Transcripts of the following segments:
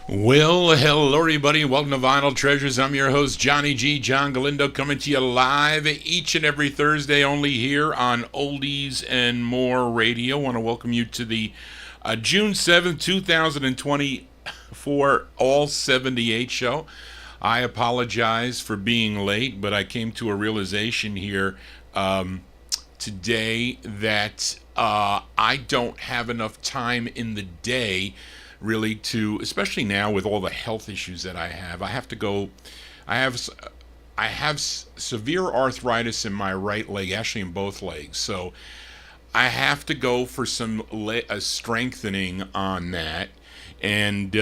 Well, hello everybody, welcome to Vinyl Treasures. I'm your host, Johnny G, John Galindo, coming to you live each and every Thursday, only here on Oldies and More Radio. I want to welcome you to the June 7th, 2024 All 78 show. I apologize for being late, but I came to a realization here today that I don't have enough time in the day really to, especially now with all the health issues that I have to go. I have severe arthritis in my right leg, actually in both legs, so I have to go for some strengthening on that, and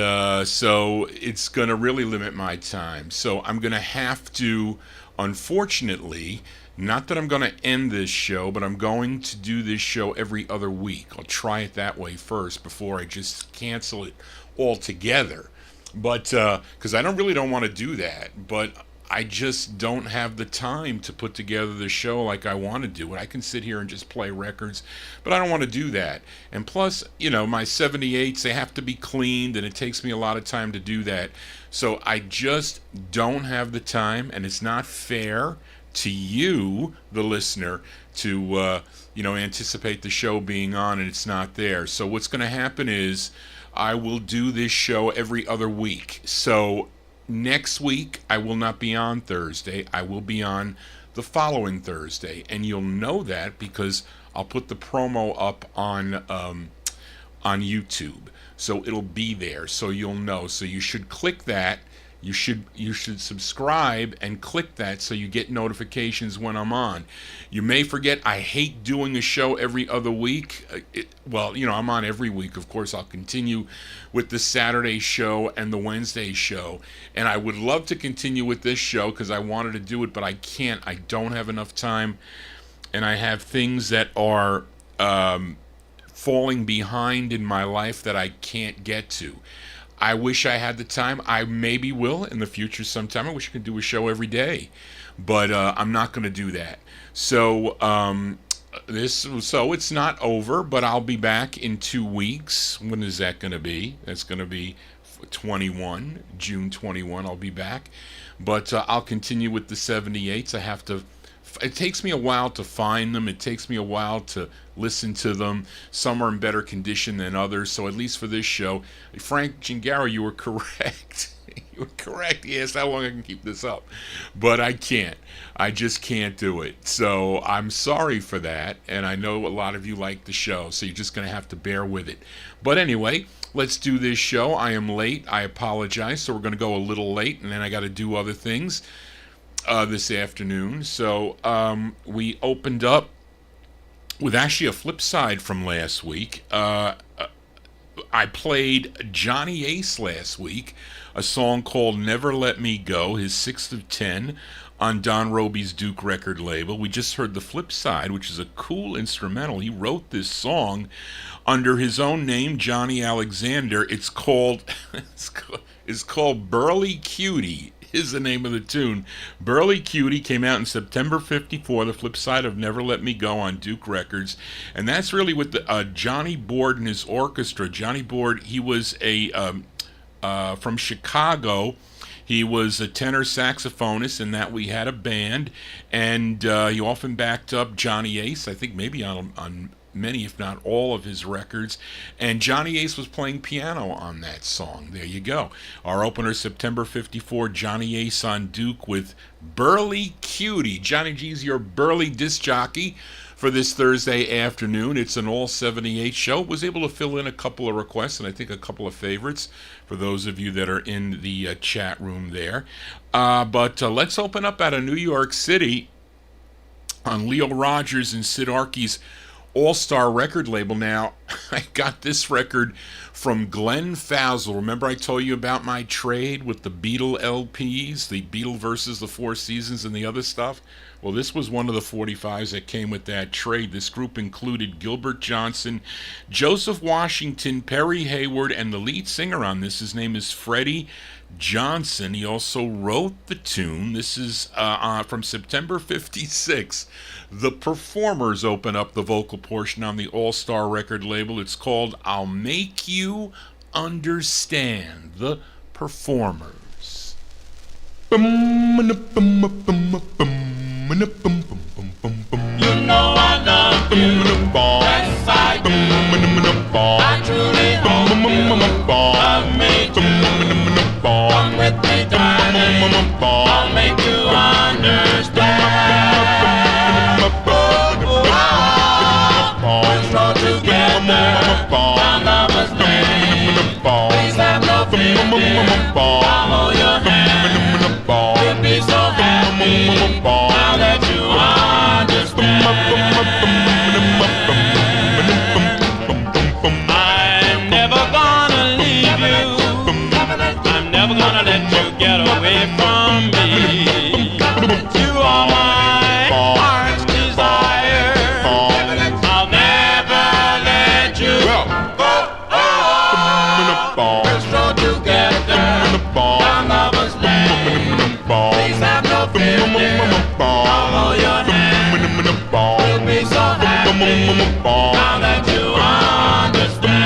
so it's going to really limit my time. So I'm going to have to, unfortunately, not that I'm going to end this show, but I'm going to do this show every other week. I'll try it that way first before I just cancel it altogether. But because I really don't want to do that, but I just don't have the time to put together the show like I want to do it. I can sit here and just play records, but I don't want to do that. And plus, my 78's, they have to be cleaned, and it takes me a lot of time to do that. So I just don't have the time, and it's not fair to you, the listener, to anticipate the show being on and it's not there. So what's going to happen is I will do this show every other week. So next week I will not be on Thursday. I will be on the following Thursday, and you'll know that because I'll put the promo up on YouTube. So it'll be there, so you'll know. So you should click that. You should subscribe and click that so you get notifications when I'm on. You may forget, I hate doing a show every other week. I'm on every week. Of course, I'll continue with the Saturday show and the Wednesday show. And I would love to continue with this show because I wanted to do it, but I can't. I don't have enough time. And I have things that are falling behind in my life that I can't get to. I wish I had the time. I maybe will in the future sometime. I wish I could do a show every day, but I'm not going to do that. So it's not over, but I'll be back in 2 weeks. When is that going to be? That's going to be June 21. I'll be back, but I'll continue with the 78's. It takes me a while to find them. It takes me a while to listen to them. Some are in better condition than others. So at least for this show, Frank Gingaro, you were correct. You were correct. He asked how long I can keep this up. But I can't. I just can't do it. So I'm sorry for that. And I know a lot of you like the show. So you're just going to have to bear with it. But anyway, let's do this show. I am late. I apologize. So we're going to go a little late. And then I got to do other things this afternoon. So we opened up with actually a flip side from last week. I played Johnny Ace last week, a song called Never Let Me Go, his 6th of 10 on Don Robey's Duke record label. We just heard the flip side, which is a cool instrumental. He wrote this song under his own name, Johnny Alexander. It's called Burly Cutie is the name of the tune. Burly Cutie came out in September 54, the flip side of Never Let Me Go on Duke Records. And that's really with the Johnny Board and his orchestra. Johnny Board, he was from Chicago. He was a tenor saxophonist in that we had a band, and he often backed up Johnny Ace, I think maybe on many, if not all, of his records. And Johnny Ace was playing piano on that song. There you go. Our opener, September 54, Johnny Ace on Duke with Burly Cutie. Johnny G's your burly disc jockey for this Thursday afternoon. It's an all 78 show. Was able to fill in a couple of requests and I think a couple of favorites for those of you that are in the chat room there. But let's open up out of New York City on Leo Rogers and Sid Archie's All-Star record label. Now, I got this record from Glenn Fowsell. Remember I told you about my trade with the Beatle LPs, the Beatle versus the Four Seasons and the other stuff? Well, this was one of the 45s that came with that trade. This group included Gilbert Johnson, Joseph Washington, Perry Hayward, and the lead singer on this, his name is Freddie Johnson. He also wrote the tune. This is from September 56. The Performers open up the vocal portion on the All-Star record label. It's called I'll Make You Understand. The Performers. You know I love you, yes I do. I truly hope you love me too. Come with me, darling, I'll make you understand. We're strong together, our lovers live. Please have no fear, I'll hold your hand. We'll be so happy now that you understand. I'm never gonna leave you. I'm never gonna let you get away from me. You are my heart's desire. I'll never let you go. We're strong together, our lovers live. Please have no fear, I'll hold your hand. We'll be so happy now that you understand.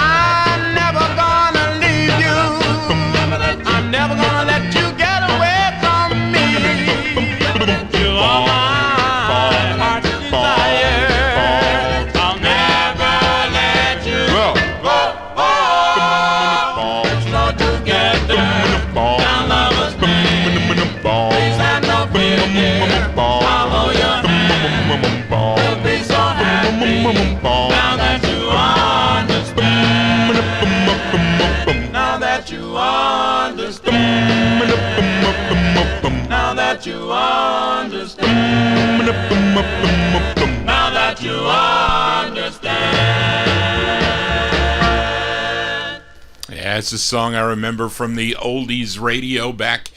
I'm never gonna leave you. I'm never gonna let you get away from me. You are my heart's desire. I'll never let you go. We're strong together, our lovers live. Please have no fear, dear. I'll hold your hand. We'll be so happy now that you understand. Now that you understand. Now that you understand. Now that you understand. Yeah, it's a song I remember from the oldies radio back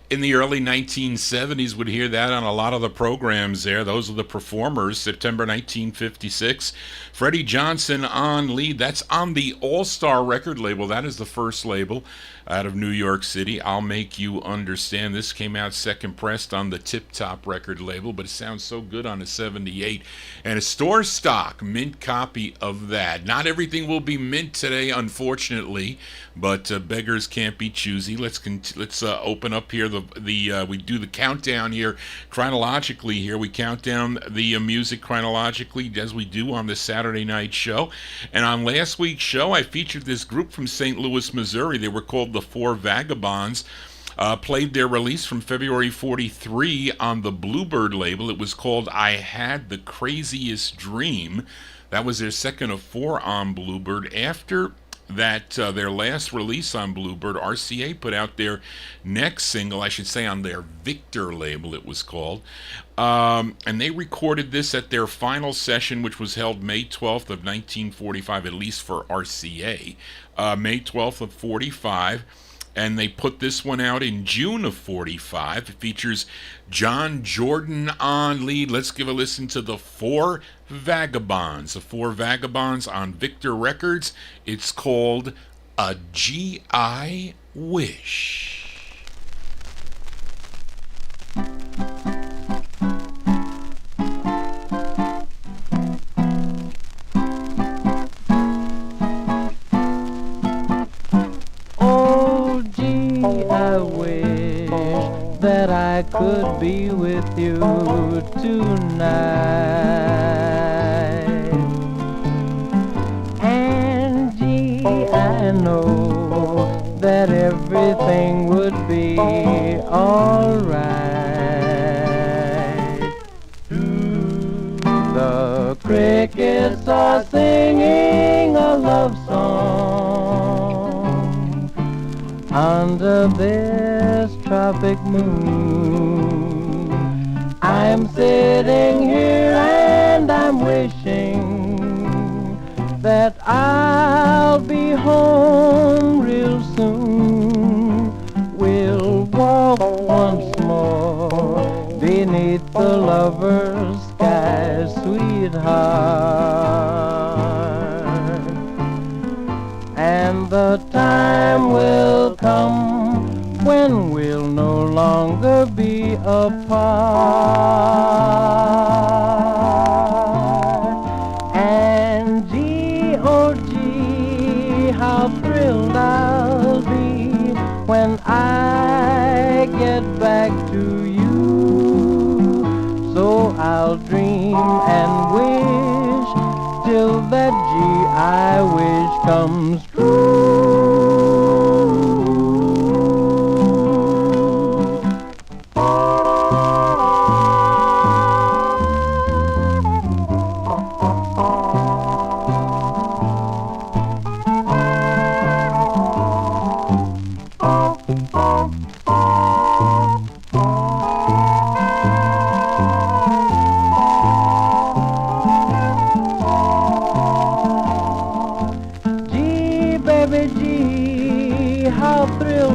in the early 1970s. Would hear that on a lot of the programs there. Those are the Performers, September 1956. Freddie Johnson on lead. That's on the All-Star record label. That is the first label out of New York City. I'll Make You Understand. This came out second pressed on the Tip Top record label, but it sounds so good on a 78. And a store stock mint copy of that. Not everything will be mint today, unfortunately, but beggars can't be choosy. Let's open up here. We do the countdown here chronologically. Here we count down the music chronologically as we do on the Saturday night show. And on last week's show, I featured this group from St. Louis, Missouri. They were called the Four Vagabonds. Played their release from February 43 on the Bluebird label. It was called I Had the Craziest Dream. That was their second of four on Bluebird. After that, their last release on Bluebird, RCA put out their next single, I should say on their Victor label it was called. And they recorded this at their final session, which was held May 12th of 1945, at least for RCA. May 12th of 45. And they put this one out in June of 45. It features John Jordan on lead. Let's give a listen to the Four Vagabonds. The Four Vagabonds on Victor Records. It's called A G.I. Wish. I wish that I could be with you tonight, and gee, I know that everything would be alright. The crickets are singing a love song under this tropic moon. I'm sitting here and I'm wishing that I'll be home real soon. We'll walk once more beneath the lover's sky, sweetheart. and wish till that GI wish comes true.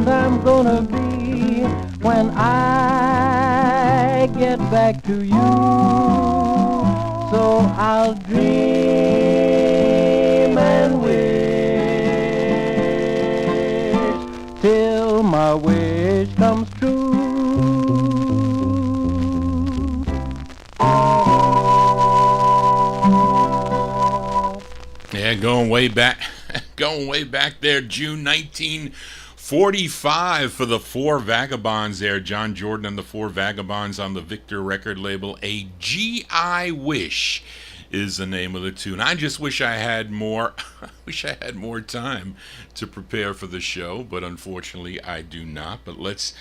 I'm gonna be when I get back to you. So I'll dream and wish till my wish comes true. Yeah, going way back there, June 1945 for the Four Vagabonds there. John Jordan and the Four Vagabonds on the Victor record label. A G.I. Wish is the name of the tune. I just wish I had more time to prepare for the show, but unfortunately I do not. But let's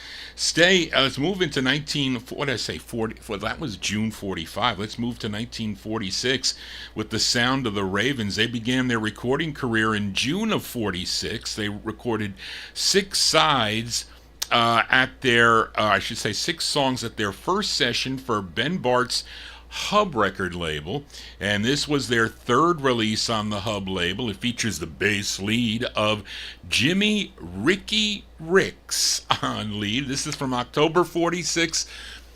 move into that was June 45. Let's move to 1946 with the Sound of the Ravens. They began their recording career in June of 46. They recorded 6 sides at their, six songs at their first session for Ben Bart's Hub record label, and this was their third release on the Hub label. It features the bass lead of Jimmy Ricky Ricks on lead. This is from October 46.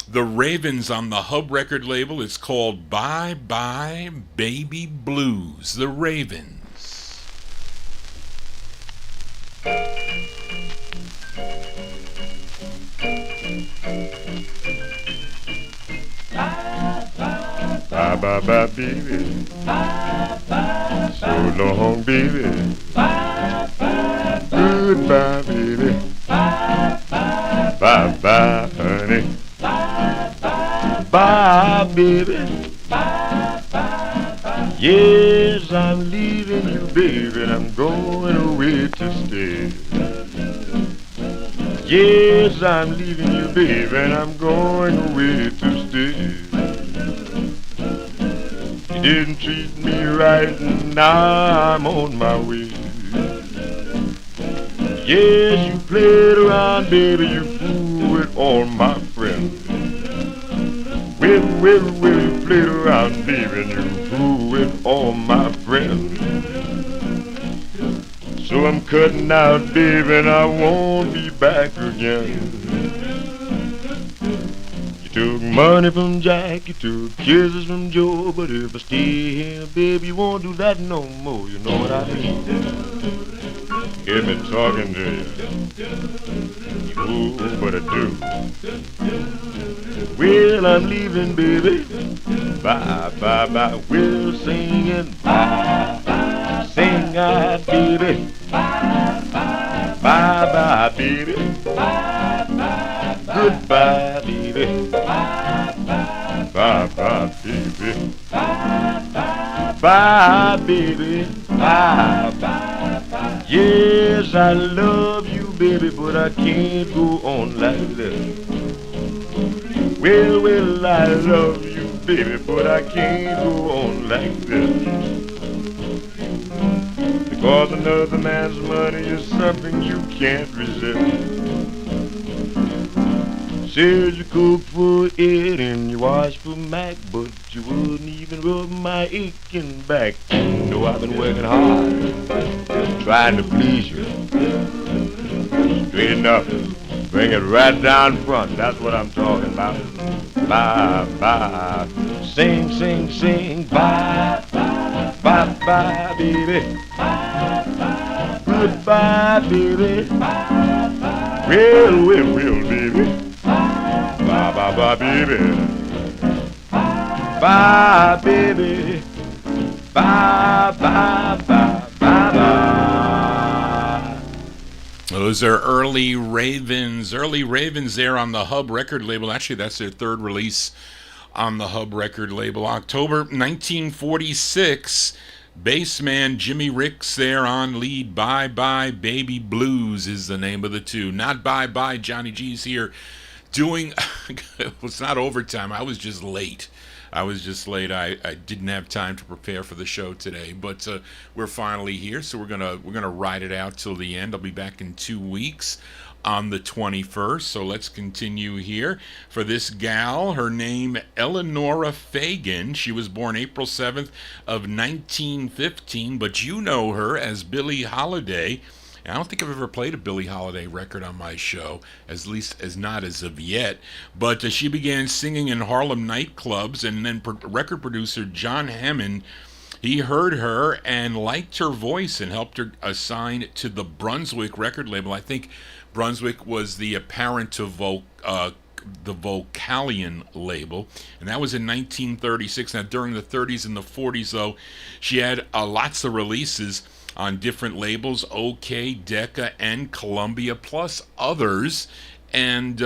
The Ravens on the Hub record label. It's called Bye Bye Baby Blues. The Ravens. Bye bye bye baby, so long baby, goodbye baby, bye bye honey, bye baby, yes I'm leaving you baby and I'm going away to stay. Yes I'm leaving you baby and I'm going away to stay. Didn't treat me right and now I'm on my way. Yes, you played around, baby, you fooled with all my friends. Well, you played around, baby, and you fooled with all my friends. So I'm cutting out, baby, and I won't be back again. Took money from Jack, you took kisses from Joe, but if I stay here, baby, you won't do that no more, you know what I mean? Get me talking to you, ooh, but I do. Well, I'm leaving, baby, bye, bye, bye, we're singing, bye, bye, sing out, baby, bye, bye, bye, bye, baby, bye, bye, goodbye, baby, bye, bye, bye, bye, baby, bye, bye, bye, baby, bye, bye, bye. Yes, I love you, baby, but I can't go on like this. Well, I love you, baby, but I can't go on like this. Because another man's money is something you can't resist. Says you cook for Ed and you wash for Mac, but you wouldn't even rub my aching back. You know I've been working hard, just trying to please you. Straighten up, bring it right down front, that's what I'm talking about. Bye, bye, sing, sing, sing, bye, bye, bye, bye, baby. Bye, bye, goodbye, baby. Bye, bye, well, baby. Bye, bye, bye, baby. Bye, baby. Bye, bye, bye, bye, bye. Those are early Ravens there on the Hub record label. Actually, that's their third release on the Hub record label. October 1946, bassman Jimmy Ricks there on lead. Bye Bye Baby Blues is the name of the tune. Not Bye Bye Johnny G's here doing, it was not overtime, I was just late. I didn't have time to prepare for the show today, but we're finally here, so we're gonna ride it out till the end. I'll be back in 2 weeks on the 21st, so let's continue here. For this gal, her name Eleonora Fagan. She was born April 7th of 1915, but you know her as Billie Holiday. I don't think I've ever played a Billie Holiday record on my show, at least as not as of yet. But she began singing in Harlem nightclubs, and then record producer John Hammond, he heard her and liked her voice and helped her assign to the Brunswick record label. I think Brunswick was the parent to the Vocalion label, and that was in 1936. Now, during the 30s and the 40s, though, she had lots of releases on different labels, OK, Decca, and Columbia, plus others. And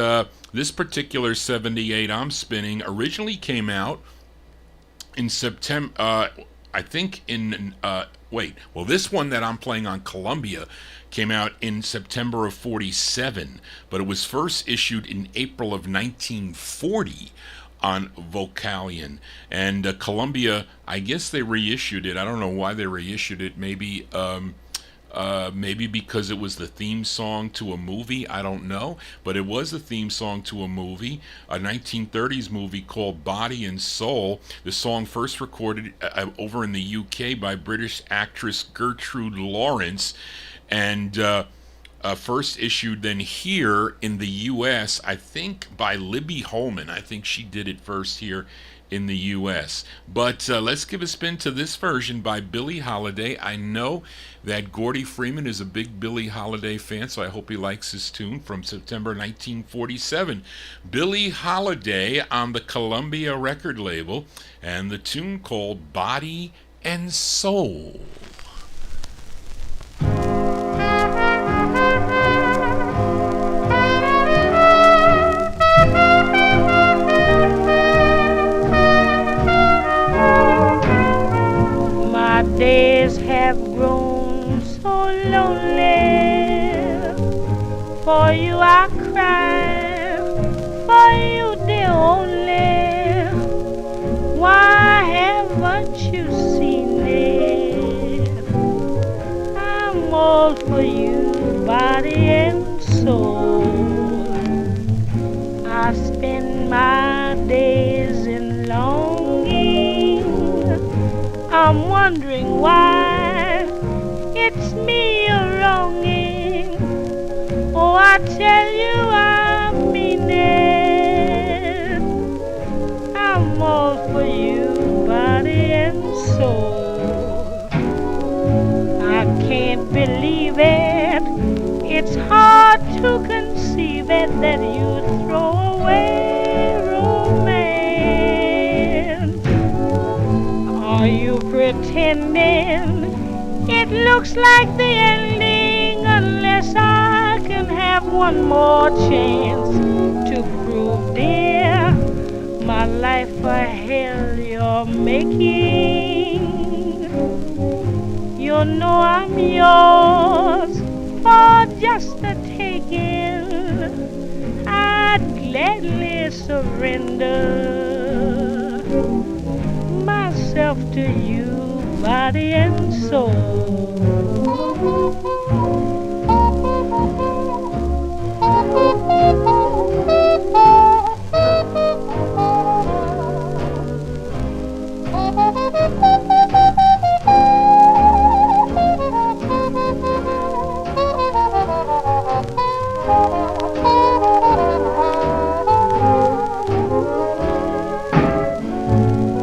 this particular 78 I'm spinning originally came out in September, I think in, this one that I'm playing on Columbia came out in September of 47, but it was first issued in April of 1940 on Vocalion. And Columbia, I guess they reissued it. I don't know why they reissued it. Maybe because it was the theme song to a movie. I don't know. But it was the theme song to a movie, a 1930s movie called Body and Soul. The song first recorded over in the UK by British actress Gertrude Lawrence, and first issued then here in the U.S., I think by Libby Holman. I think she did it first here in the U.S. But let's give a spin to this version by Billie Holiday. I know that Gordy Freeman is a big Billie Holiday fan, so I hope he likes this tune from September 1947. Billie Holiday on the Columbia record label, and the tune called Body and Soul. My days have grown so lonely. For you I cry, for you dear only. Why haven't you seen it? I'm all for you, body and soul. I spend my days in longing. I'm wondering why it's me you're wronging. Oh, I tell you I mean it. I'm all for you, body and soul. I can't believe it. It's hard to conceive it that you throw away romance. Are you pretending it looks like the ending unless I can have one more chance to prove, dear, my life a hell you're making? You know I'm yours for just the taking. I'd gladly surrender myself to you, body and soul.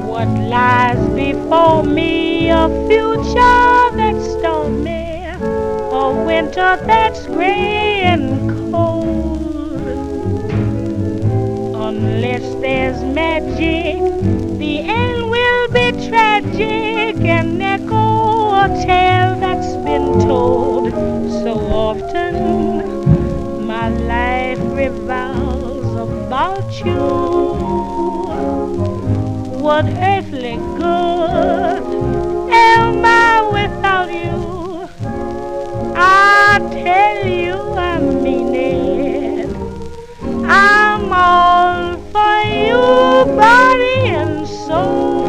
What lies before me, a future that's stormy, a winter that's gray and cold. Unless there's magic, the end will be tragic and echo a tale that's been told so often. My life revolves about you. what earthly good am I without you? I tell you I mean it. I'm all for you, body and soul.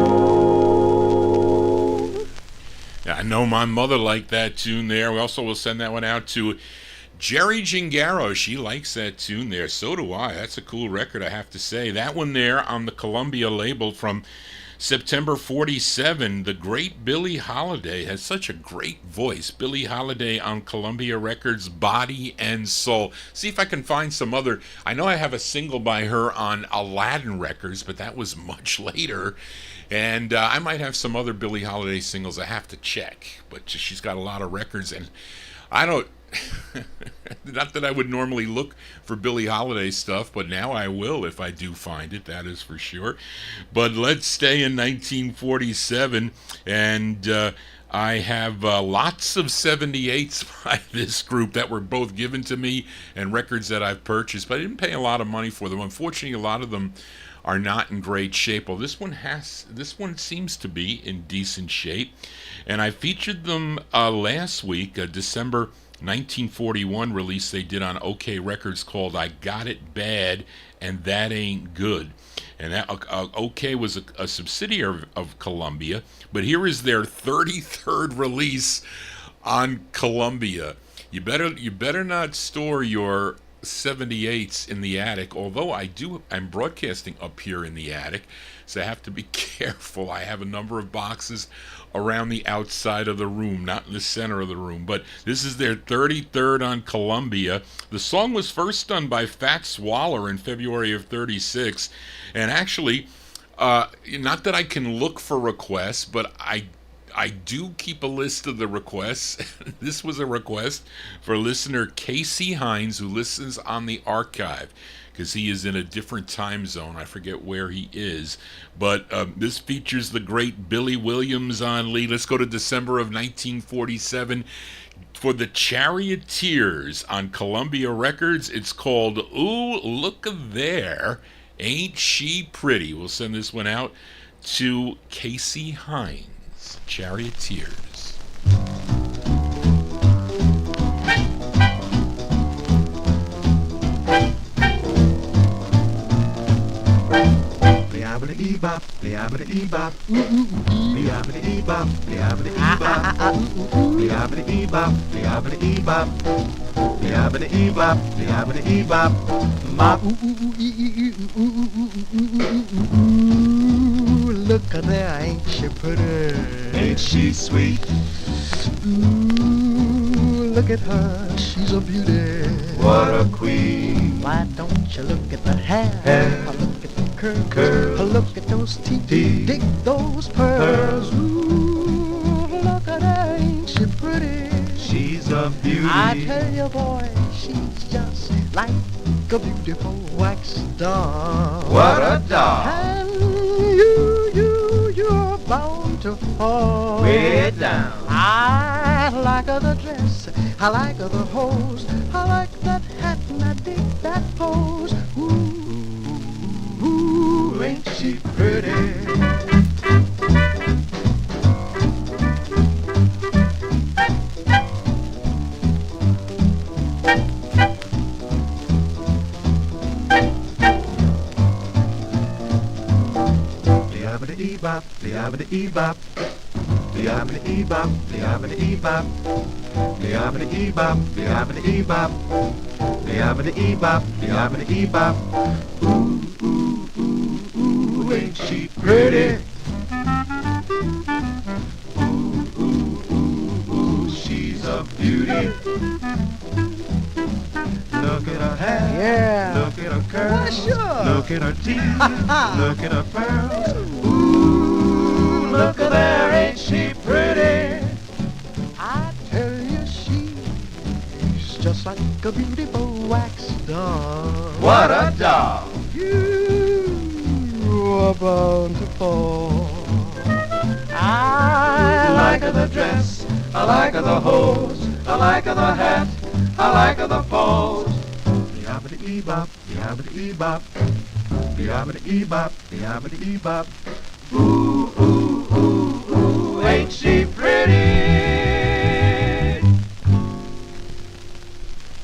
Yeah, I know my mother liked that tune there. We also will send that one out to Jerry Gingaro. She likes that tune there. So do I. That's a cool record, I have to say. That one there on the Columbia label from September 47. The great Billie Holiday has such a great voice. Billie Holiday on Columbia Records, Body and Soul. See if I can find some other. I know I have a single by her on Aladdin Records, but that was much later. And I might have some other Billie Holiday singles. I have to check. But she's got a lot of records, and I don't. Not that I would normally look for Billie Holiday stuff, but now I will if I do find it, that is for sure. But let's stay in 1947, and I have lots of 78's by this group that were both given to me and records that I've purchased, but I didn't pay a lot of money for them. Unfortunately, a lot of them are not in great shape. Well, this one seems to be in decent shape, and I featured them last week, December 1941 release they did on OK Records called I Got It Bad and That Ain't Good. And that OK was a subsidiary of Columbia, but here is their 33rd release on Columbia. You better not store your 78's in the attic, although I'm broadcasting up here in the attic, so I have to be careful. I have a number of boxes around the outside of the room, not in the center of the room, but this is their 33rd on Columbia. The song was first done by Fats Waller in February of 36, and actually, not that I can look for requests, but I do keep a list of the requests. This was a request for listener Casey Hines, who listens on the archive, because he is in a different time zone. I forget where he is. But this features the great Billy Williams on lead. Let's go to December of 1947 for the Charioteers on Columbia Records. It's called Ooh, Look There, Ain't She Pretty. We'll send this one out to Casey Hines, Charioteers. Bop, bop, bop, look at there, ain't she pretty? Ain't she sweet? Ooh, look at her, she's a beauty. What a queen. Why don't you look at the hair? Look at the Curls. Look at those teeth. Dig those pearls. Pearls. Ooh, look at her, ain't she pretty? She's a beauty. I tell you, boy, she's just like a beautiful wax doll. What a doll. And you're bound to fall. Way down. I like her the dress, I like her the hose, I like that hat and I dig that pose. Ooh, ain't she pretty? Bop, bop, bop, bop. Ooh, ooh, ooh, ooh, ain't she pretty? Ooh, ooh, ooh, ooh, she's a beauty. Look at her hair, Yeah. look at her curls, Why, sure. look at her teeth, look at her pearls. Ooh, look at there, ain't she pretty? I tell you, she's just like a beautiful wax doll. What a doll! You are bound to fall. I like her the dress, I like her the hose, I like her the hat, I like her the pose. Bop, bop, bop, bop, bop. Ooh, ooh, ooh, ooh, ain't she pretty?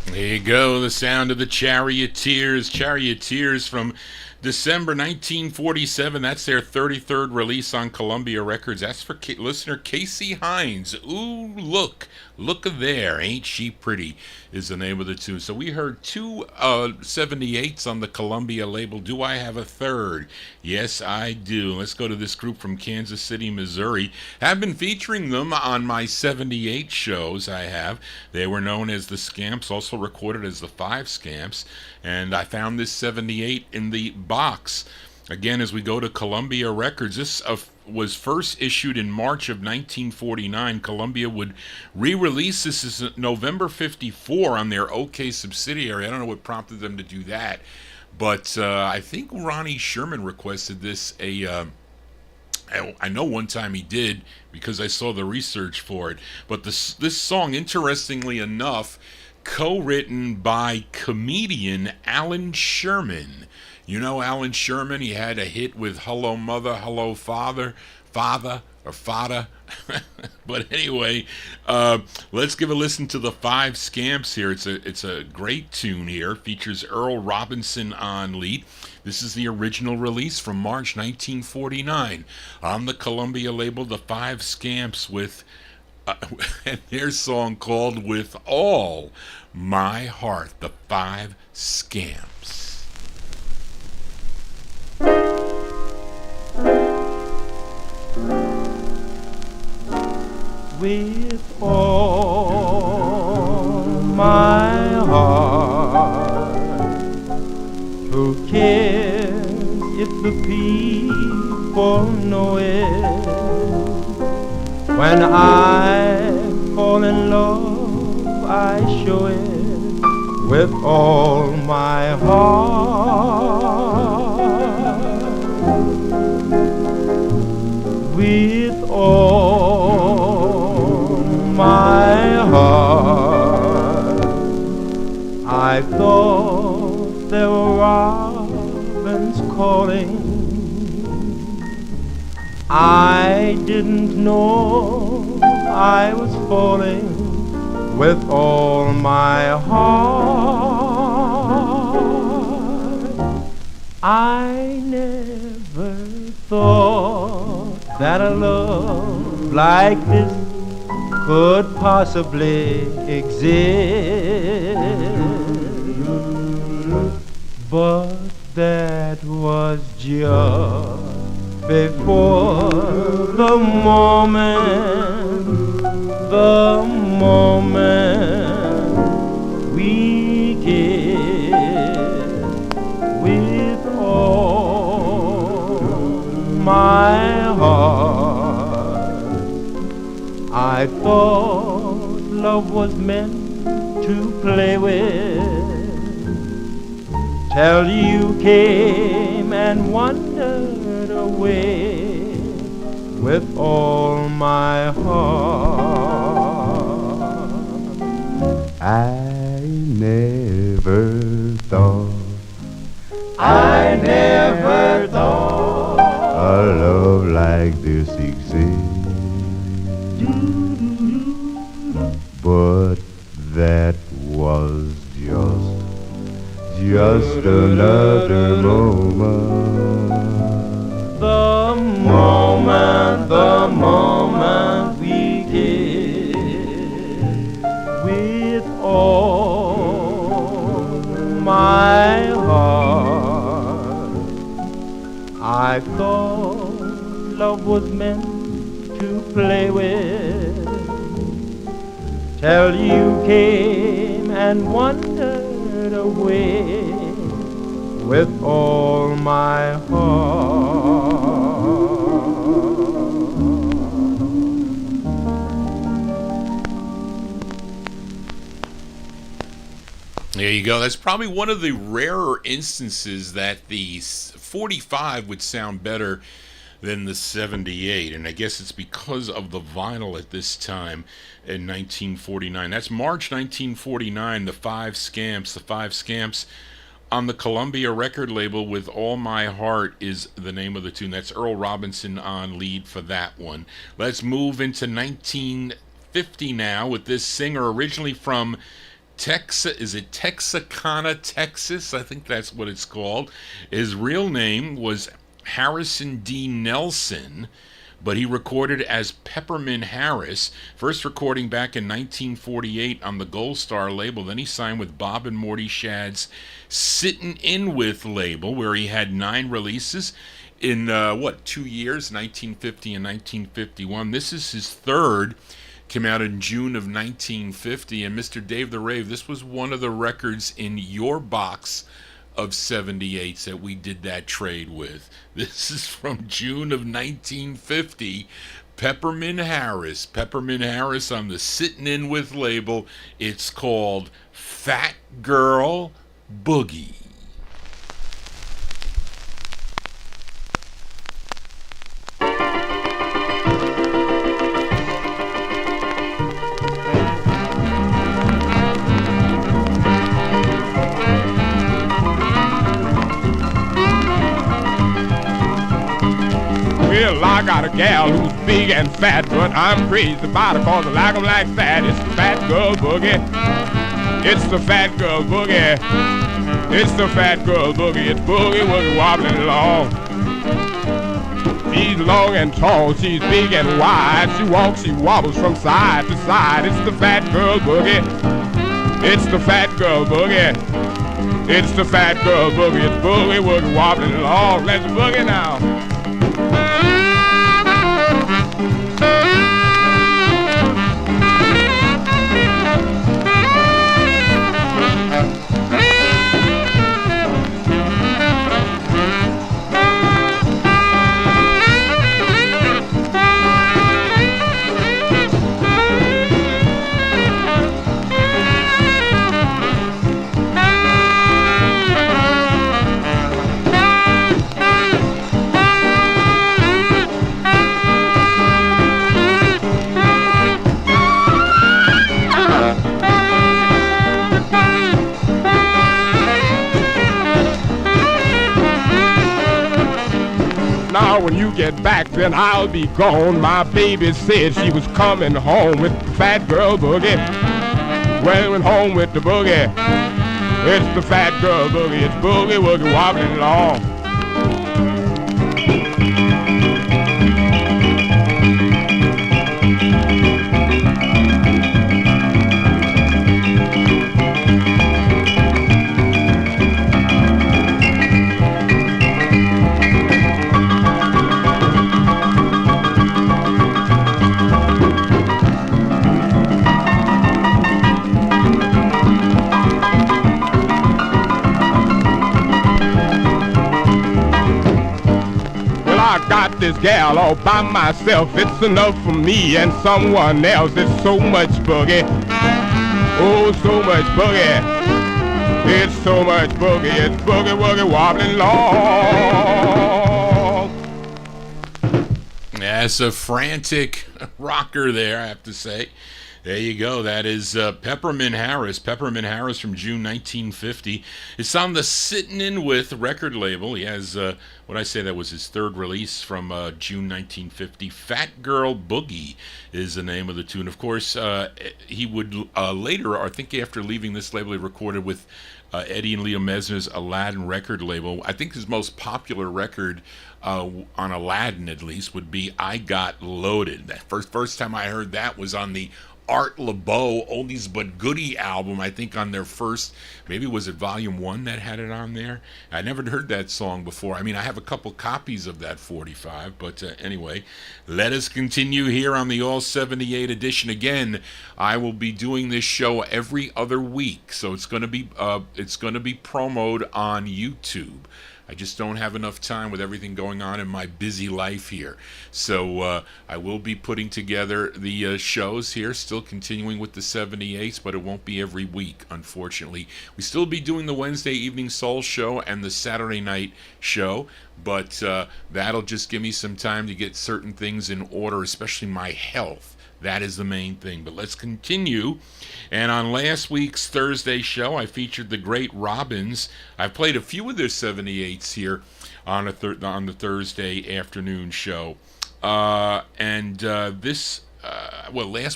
There you go, the sound of the Charioteers. Charioteers from December 1947. That's their 33rd release on Columbia Records. That's for listener Casey Hines. Ooh, look there, ain't she pretty is the name of the tune. So we heard two 78's on the Columbia label. Do I have a third? Yes, I do. Let's go to this group from Kansas City, Missouri. I've been featuring them on my 78 shows. I have. They were known as the Scamps, also recorded as the Five Scamps, and I found this 78 in the box. Again, as we go to Columbia Records, this was first issued in March of 1949. Columbia would re-release this as November 54 on their OK subsidiary. I don't know what prompted them to do that, but I think Ronnie Sherman requested this. I know one time he did because I saw the research for it. But this song, interestingly enough, co-written by comedian Alan Sherman. You know Alan Sherman? He had a hit with Hello Mother, Hello Father, Father, or Fada. But anyway, let's give a listen to the Five Scamps here. It's a great tune here. Features Earl Robinson on lead. This is the original release from March 1949 on the Columbia label, the Five Scamps, with their song called With All My Heart, the Five Scamps. With all my heart, who cares if the people know it? When I fall in love, I show it with all my heart. With all my heart, I thought there were robins calling. I didn't know I was falling with all my heart. I never thought that a love like this could possibly exist, but that was just before the moment we kissed. With all my heart, I thought love was meant to play with, till you came and wandered away with all my heart. I never thought a love like this exists, but that was just another moment. The moment we kissed. With all my heart, I thought love was meant to play with, till you came and wandered away with all my heart. There you go. That's probably one of the rarer instances that the 45 would sound better than the 78, and I guess it's because of the vinyl at this time in 1949. That's March 1949, the Five Scamps. The Five Scamps on the Columbia record label with All My Heart is the name of the tune. That's Earl Robinson on lead for that one. Let's move into 1950 now with this singer originally from Texas. Is it Texarkana, Texas? I think that's what it's called. His real name was Harrison D. Nelson, but he recorded as Peppermint Harris, first recording back in 1948 on the Gold Star label. Then he signed with Bob and Morty Shadd's Sittin' In With label, where he had 9 releases in, 2 years, 1950 and 1951. This is his third. Came out in June of 1950. And Mr. Dave the Rave, this was one of the records in your box of 78's that we did that trade with. This is from June of 1950. Peppermint Harris on the Sittin' In With label. It's called Fat Girl Boogie. Well, I got a gal who's big and fat, but I'm crazy about her cause I like 'em like that. It's the fat girl boogie. It's the fat girl boogie. It's the fat girl boogie. It's boogie woogie wobbling along. She's long and tall, she's big and wide. She walks, she wobbles from side to side. It's the fat girl boogie. It's the fat girl boogie. It's the fat girl boogie. It's boogie woogie wobbling along. Let's boogie now. Now when you get back, then I'll be gone. My baby said she was coming home with the fat girl boogie. Well, went home with the boogie. It's the fat girl boogie. It's boogie woogie wobbling along. Got this gal all by myself. It's enough for me and someone else. It's so much boogie. Oh, so much boogie. It's so much boogie. It's boogie woogie wobbling along. That's a frantic rocker there, I have to say. There you go. That is Peppermint Harris. Peppermint Harris from June 1950. It's on the Sittin' In With record label. He has, what I say, that was his third release from June 1950. Fat Girl Boogie is the name of the tune. Of course, he would later, I think after leaving this label, he recorded with Eddie and Leo Mesner's Aladdin record label. I think his most popular record on Aladdin, at least, would be I Got Loaded. That first time I heard that was on the Art LeBeau Oldies But Goodie album, I think on their first, maybe was it volume 1 that had it on there? I never heard that song before. I mean, I have a couple copies of that 45, but anyway, let us continue here on the All 78 edition. Again, I will be doing this show every other week, so it's going to be promoted on YouTube. I just don't have enough time with everything going on in my busy life here. So I will be putting together the shows here, still continuing with the 78's, but it won't be every week, unfortunately. We still be doing the Wednesday evening soul show and the Saturday night show, but that'll just give me some time to get certain things in order, especially my health. That is the main thing. But let's continue. And on last week's Thursday show, I featured the great Robins. I've played a few of their 78's here on the Thursday afternoon show. Last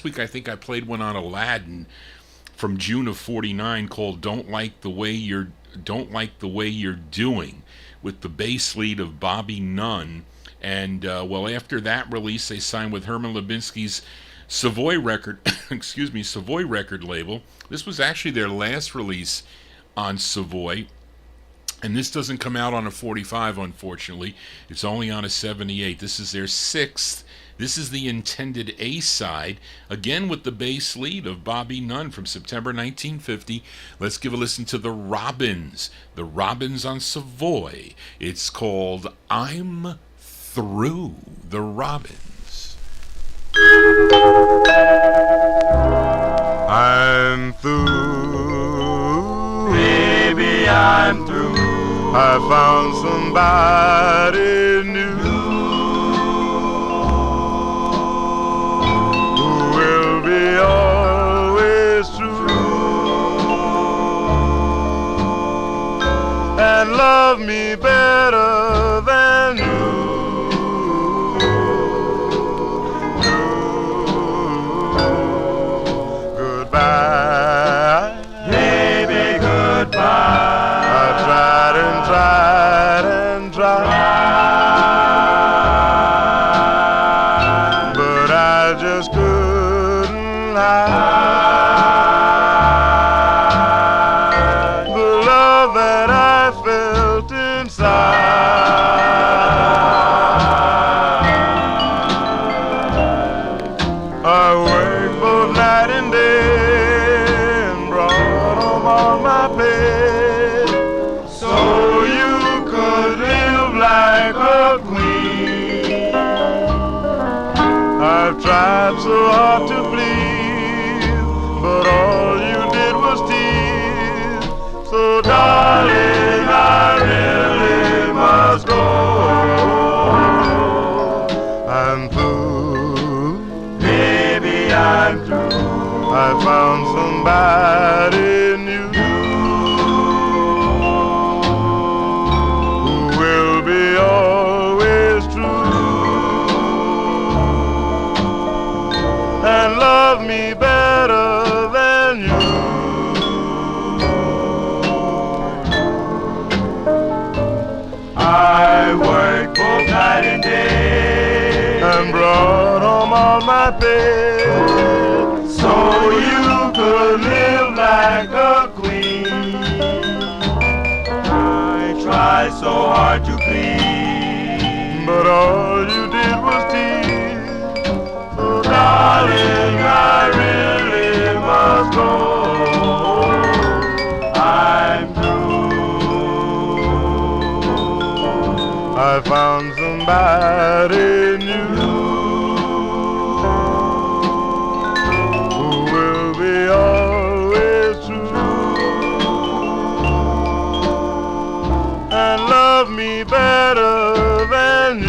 week I think I played one on Aladdin from June of '49 called "Don't Like the Way You're Doing," with the bass lead of Bobby Nunn. And after that release, they signed with Herman Lubinsky's Savoy record label. This was actually their last release on Savoy, and this doesn't come out on a 45, unfortunately. It's only on a 78. This is their sixth. This is the intended A-side, again with the bass lead of Bobby Nunn from September 1950. Let's give a listen to the Robins on Savoy. It's called "I'm Through." The Robins. I'm through, baby, I'm through. I found somebody new who will be always true and love me better than you. Baby, goodbye. I tried and tried and tried, but I just couldn't hide the love that I felt inside. I worked both night and day, so you could live like a queen. I've tried so hard to please, but all you did was tease. So darling, I really must go. I'm through, baby, I'm through. I found somebody new always true and love me better than you. I worked both night and day and brought home all my pay, so you could live like a queen. I tried so hard to please, but all you did was tease. So darling, I really must go. I'm through. I found somebody new who will be always true and love me better than you.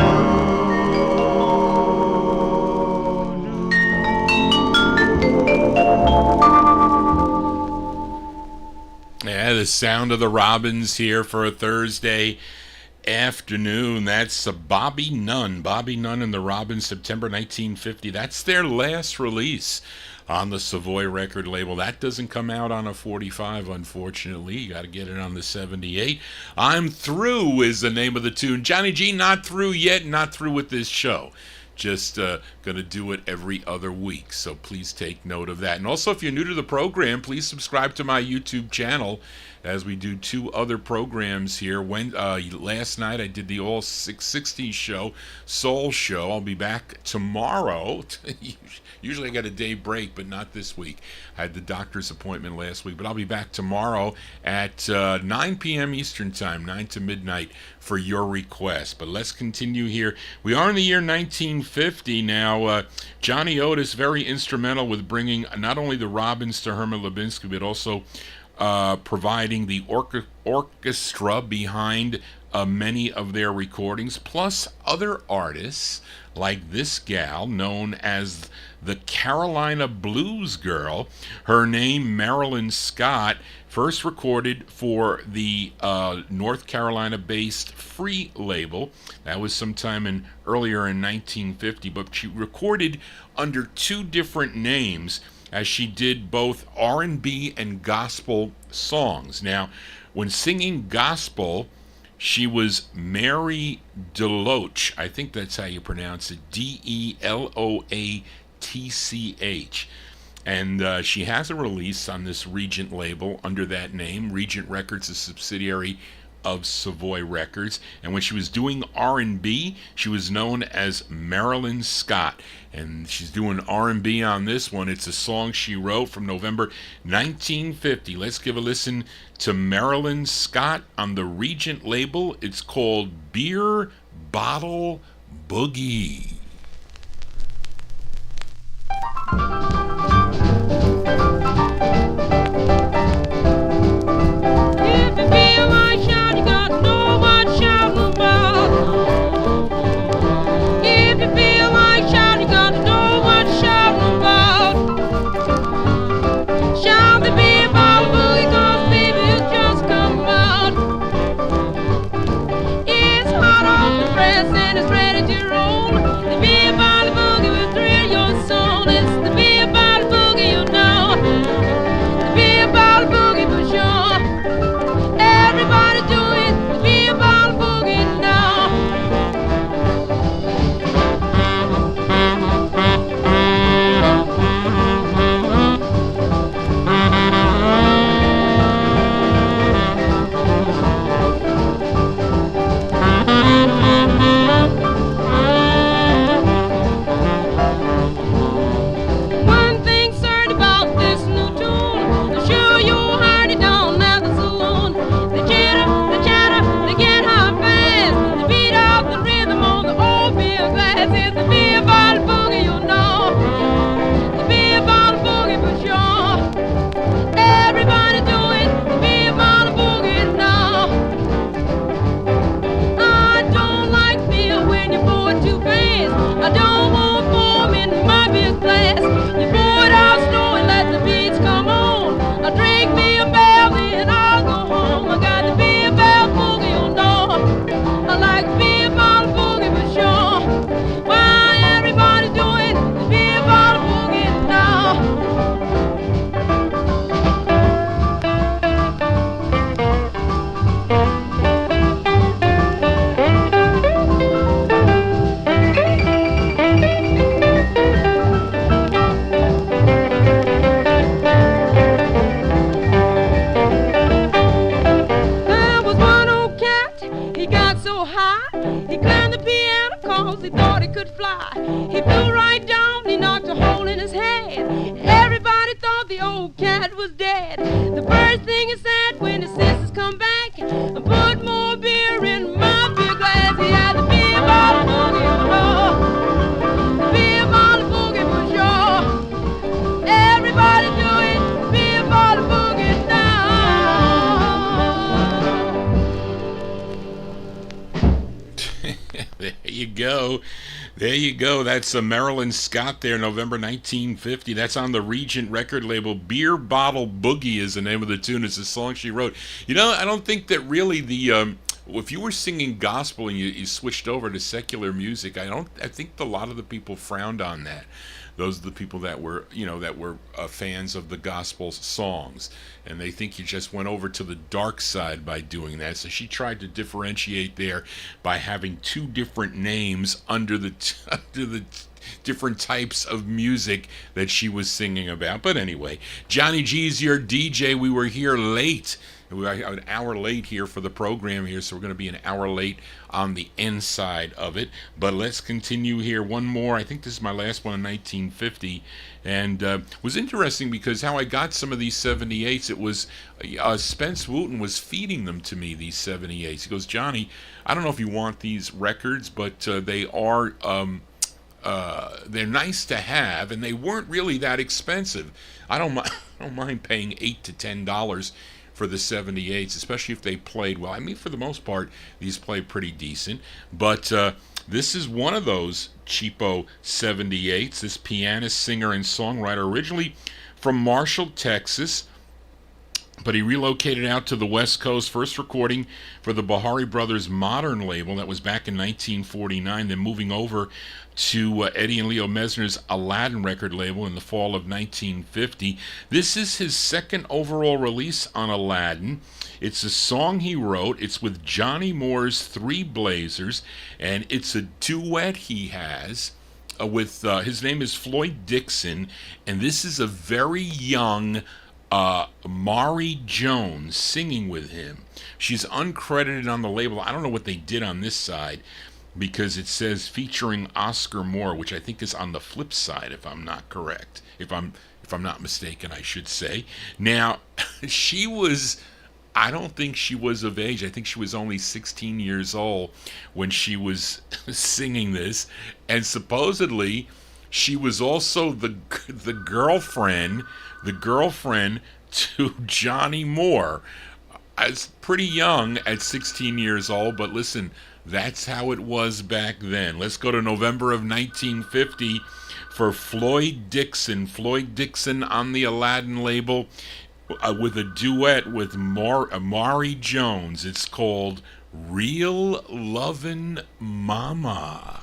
Yeah, the sound of the Robins here for a Thursday afternoon. That's Bobby Nunn. Bobby Nunn and the Robins, September 1950. That's their last release on the Savoy record label. That doesn't come out on a 45, unfortunately. You got to get it on the 78. I'm Through is the name of the tune. Johnny G, not through yet, not through with this show. Just gonna do it every other week, so please take note of that. And also, if you're new to the program, please subscribe to my YouTube channel. as we do 2 other programs here. Last night I did the All 60s show, Soul Show. I'll be back tomorrow. Usually I got a day break, but not this week. I had the doctor's appointment last week, but I'll be back tomorrow at 9 p.m. Eastern Time, 9 to midnight, for your request. But let's continue here. We are in the year 1950 now. Johnny Otis, very instrumental with bringing not only the Robins to Herman Lubinsky, but also providing the orchestra behind many of their recordings, plus other artists like this gal known as the Carolina Blues Girl. Her name, Marilyn Scott, first recorded for the North Carolina-based Free label. That was sometime earlier in 1950, but she recorded under 2 different names as she did both R&B and gospel songs. Now, when singing gospel, she was Mary DeLoach. I think that's how you pronounce it, Deloatch. And she has a release on this Regent label under that name. Regent Records, a subsidiary of Savoy Records. And when she was doing R&B, she was known as Marilyn Scott. And she's doing R&B on this one. It's a song she wrote from November 1950. Let's give a listen to Marilyn Scott on the Regent label. It's called Beer Bottle Boogie. If you feel like shouting, you got to know what shouting about. If you feel like shouting, you got to know what shouting about. Shout the beer bottle boogie, 'cause baby it's just come out. It's hot off the press and it's ready to roll. The beer bottle boogie will thrill your soul. It's the beer bottle boogie, you know. The beer bottle boogie for sure. Everybody do it, the beer bottle boogie now. One thing certain about this new tune, I'm sure you heard it down at the saloon. The jitter, the chatter, they get hot fast. The beat of the rhythm on the old beer glass. It's the beer bottle boogie, you know. The beer bottle boogie for sure. Everybody do it, the beer bottle boogie now. I don't like beer when you pour it too fast. I don't want foam in my beer glass. You pour it out slow and let the beats come on. I drink me a barrel and I'll go home. I got the beer bottle boogie, you know. I like the beer bottle boogie for sure. Why everybody do it, the beer bottle boogie now. There was one old cat, he got so high, he climbed the piano 'cause he thought he could fly. He flew right down, he knocked a hole in his head. Everybody thought the old cat was dead. The first thing he said when his sisters come back, put more beer in my beer glass. He had the beer bottle boogie, you know. The beer bottle boogie for sure. Everybody do it, the beer bottle boogie now. There you go. There you go. That's Marilyn Scott there, November 1950. That's on the Regent record label. Beer Bottle Boogie is the name of the tune. It's a song she wrote. You know, I don't think that really if you were singing gospel and you switched over to secular music, I think a lot of the people frowned on that. Those are the people that were fans of the gospel songs, and they think you just went over to the dark side by doing that. So she tried to differentiate there by having 2 different names under the different types of music that she was singing about. But anyway, Johnny G's your DJ. We were here late We're an hour late here for the program here, so we're going to be an hour late on the inside of it. But let's continue here. One more. I think this is my last one in 1950. And was interesting because how I got some of these 78s, it was Spence Wooten was feeding them to me, these 78s. He goes, Johnny, I don't know if you want these records, but they are... they're nice to have, and they weren't really that expensive. I don't mind paying $8 to $10 for the 78s, especially if they played well. I mean, for the most part, these play pretty decent. But this is one of those cheapo 78s. This pianist, singer, and songwriter, originally from Marshall, Texas, but he relocated out to the West Coast, first recording for the Bahari Brothers Modern label. That was back in 1949, then moving over to Eddie and Leo Mesner's Aladdin record label in the fall of 1950. This is his second overall release on Aladdin. It's a song he wrote. It's with Johnny Moore's Three Blazers, and it's a duet he has with, his name is Floyd Dixon, and this is a very young Mari Jones singing with him. She's uncredited on the label. I don't know what they did on this side because it says featuring Oscar Moore, which I think is on the flip side, if I'm not correct. If I'm not mistaken, I should say. Now, I don't think she was of age. I think she was only 16 years old when she was singing this, and supposedly she was also the girlfriend to Johnny Moore. I was pretty young at 16 years old, but listen, that's how it was back then. Let's go to November of 1950 for Floyd Dixon. Floyd Dixon on the Aladdin label with a duet with Mari Jones. It's called Real Lovin' Mama.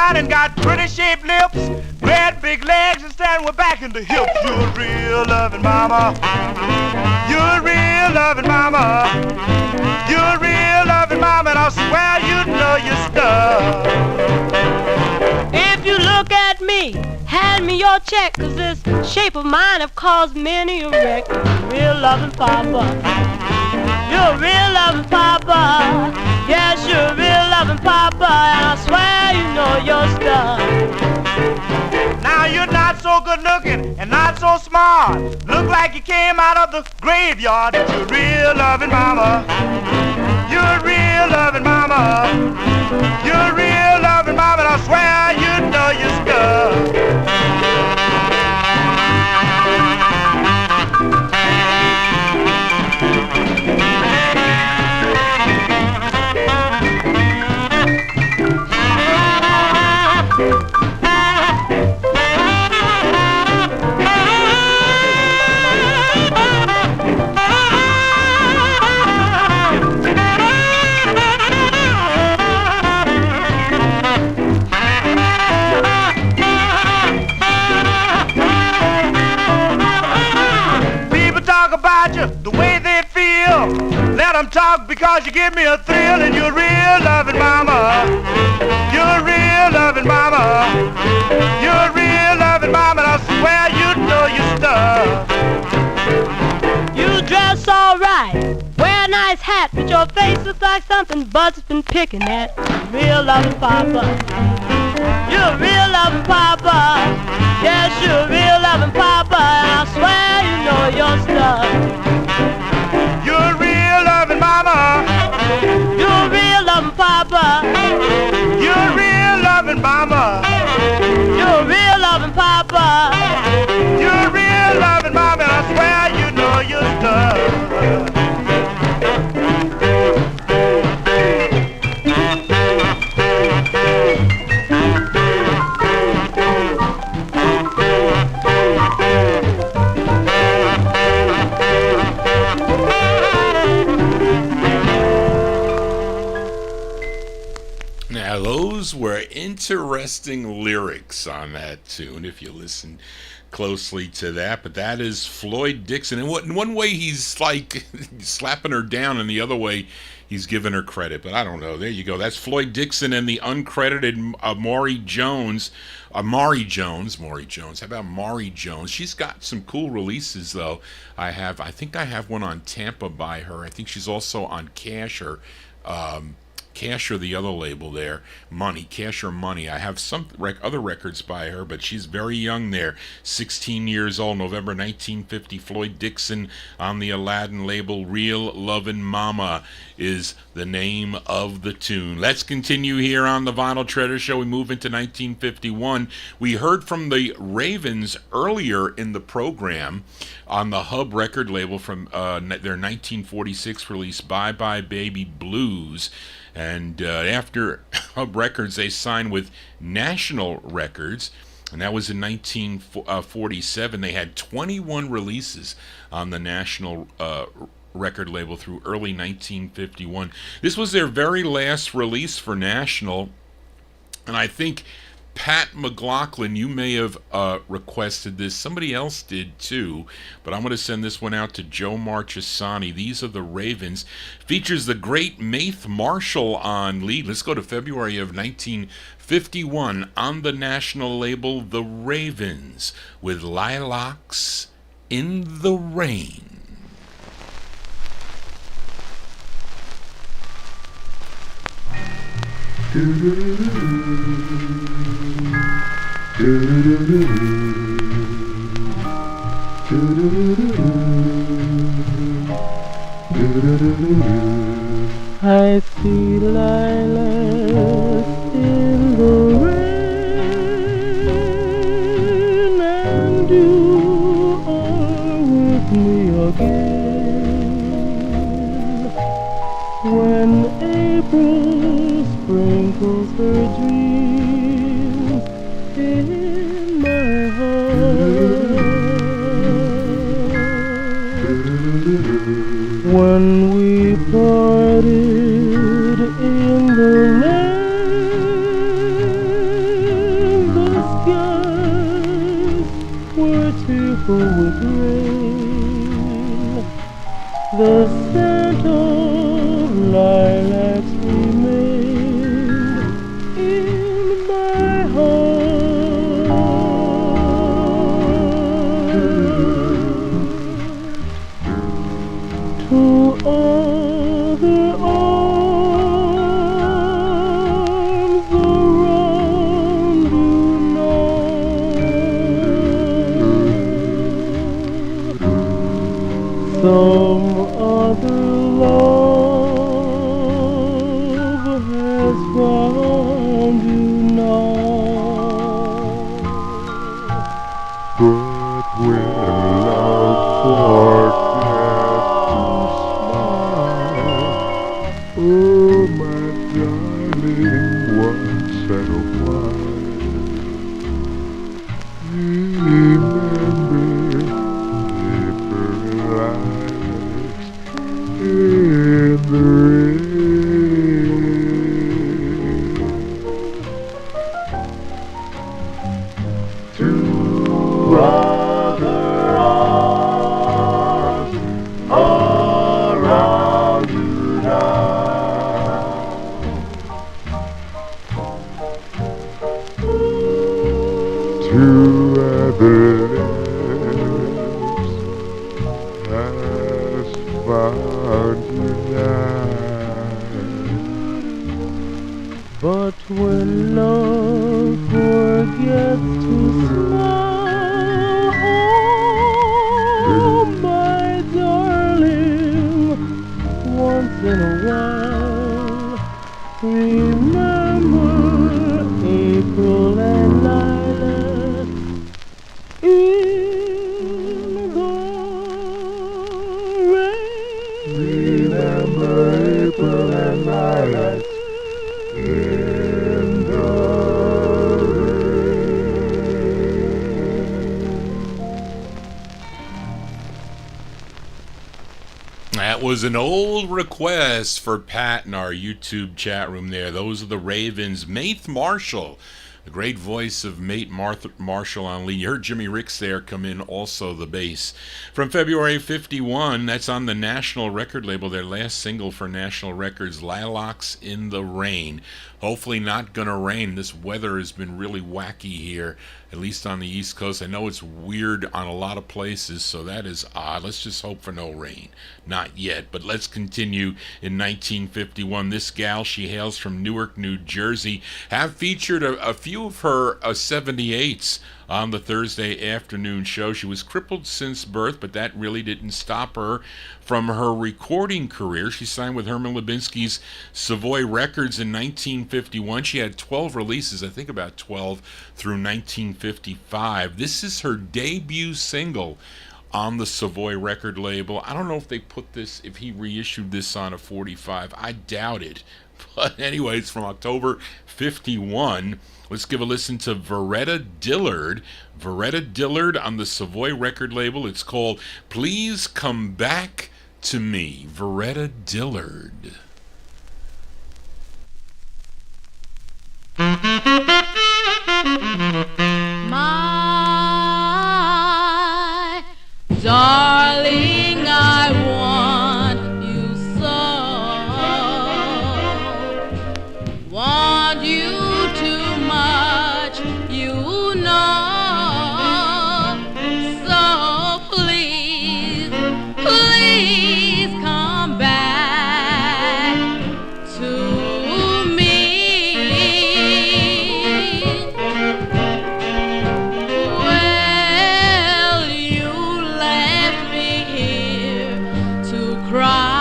And got pretty shaped lips, red big legs, and stand with back in the hips. You're real loving mama. You're real loving mama. You're real loving mama, and I swear you know your stuff. If you look at me, hand me your check, 'cause this shape of mine have caused many a wreck. Real loving papa. You're real loving papa. Yes, you're real loving papa, and I swear you know your stuff. Now you're not so good looking and not so smart. Look like you came out of the graveyard. But you're real loving mama. You're real loving mama. You're real loving mama, and I swear you know your stuff. The way they feel, let them talk because you give me a thrill, and you're real loving mama. You're real loving mama. You're real loving mama, and I swear you know your stuff. You dress all right, wear a nice hat, but your face looks like something Bud's been picking at. Real loving papa. You're real loving papa. Yes, you're real loving papa, and I swear you know your stuff. You're real loving mama. You're real loving papa. You're real loving mama. You're real loving papa. You're real loving mama, and I swear you know your stuff. Now, those were interesting lyrics on that tune, if you listen closely to that, but that is Floyd Dixon. And in one way he's like slapping her down, and the other way he's giving her credit. But I don't know. There you go. That's Floyd Dixon and the uncredited Maury Jones. Maury Jones. How about Maury Jones? She's got some cool releases, though. I think I have one on Tampa by her. I think she's also on Cash or the other label there, Cash or Money. I have some other records by her, but she's very young there, 16 years old, November 1950. Floyd Dixon on the Aladdin label. Real Lovin' Mama is the name of the tune. Let's continue here on the Vinyl Treasure Show. We move into 1951. We heard from the Ravens earlier in the program on the Hub record label from their 1946 release, Bye Bye Baby Blues. And after Hub Records, they signed with National Records, and that was in 1947. They had 21 releases on the National record label through early 1951. This was their very last release for National, and I think Pat McLaughlin, you may have requested this. Somebody else did too, but I'm going to send this one out to Joe Marchesani. These are the Ravens. Features the great Maith Marshall on lead. Let's go to February of 1951 on the National label, The Ravens, with Lilacs in the Rain. I see lilacs in the rain, and you are with me again. When April sprinkles her dreams in my heart, when we parted in the rain, the skies were tearful with rain. The scent of lilacs remained in my heart. To other arms around you now, some other love has found you now. But when love forgets to smile, oh my darling, once and a while, remember paper lilacs in the rain. To other arms around you now, to other lips has found you now. But when love forgets to smile, oh my darling, once in a while, remember April and lilac in the rain. Remember April and lilac in the That was an old request for Pat in our YouTube chat room there. Those are the Ravens. Maith Marshall The great voice of mate Marshall on lead. You heard Jimmy Ricks there come in, also the bass. From February 51, that's on the National record label, their last single for National Records, Lilacs in the Rain. Hopefully not gonna rain. This weather has been really wacky here, at least on the East Coast. I know it's weird on a lot of places, so that is odd. Let's just hope for no rain. Not yet, but let's continue in 1951. This gal, she hails from Newark, New Jersey, have featured a few of her 78's on the Thursday afternoon show. She was crippled since birth, but that really didn't stop her from her recording career. She signed with Herman Lubinsky's Savoy Records in 1951. She had 12 releases, I think about 12, through 1955. This is her debut single on the Savoy record label. I don't know if they put this, if he reissued this on a 45. I doubt it. But anyway, it's from October 51. Let's give a listen to Veretta Dillard. Veretta Dillard on the Savoy record label. It's called Please Come Back to Me. Veretta Dillard. My darling, I want you so. Want you too much, you know. So please, please come back to me. Well, you left me here to cry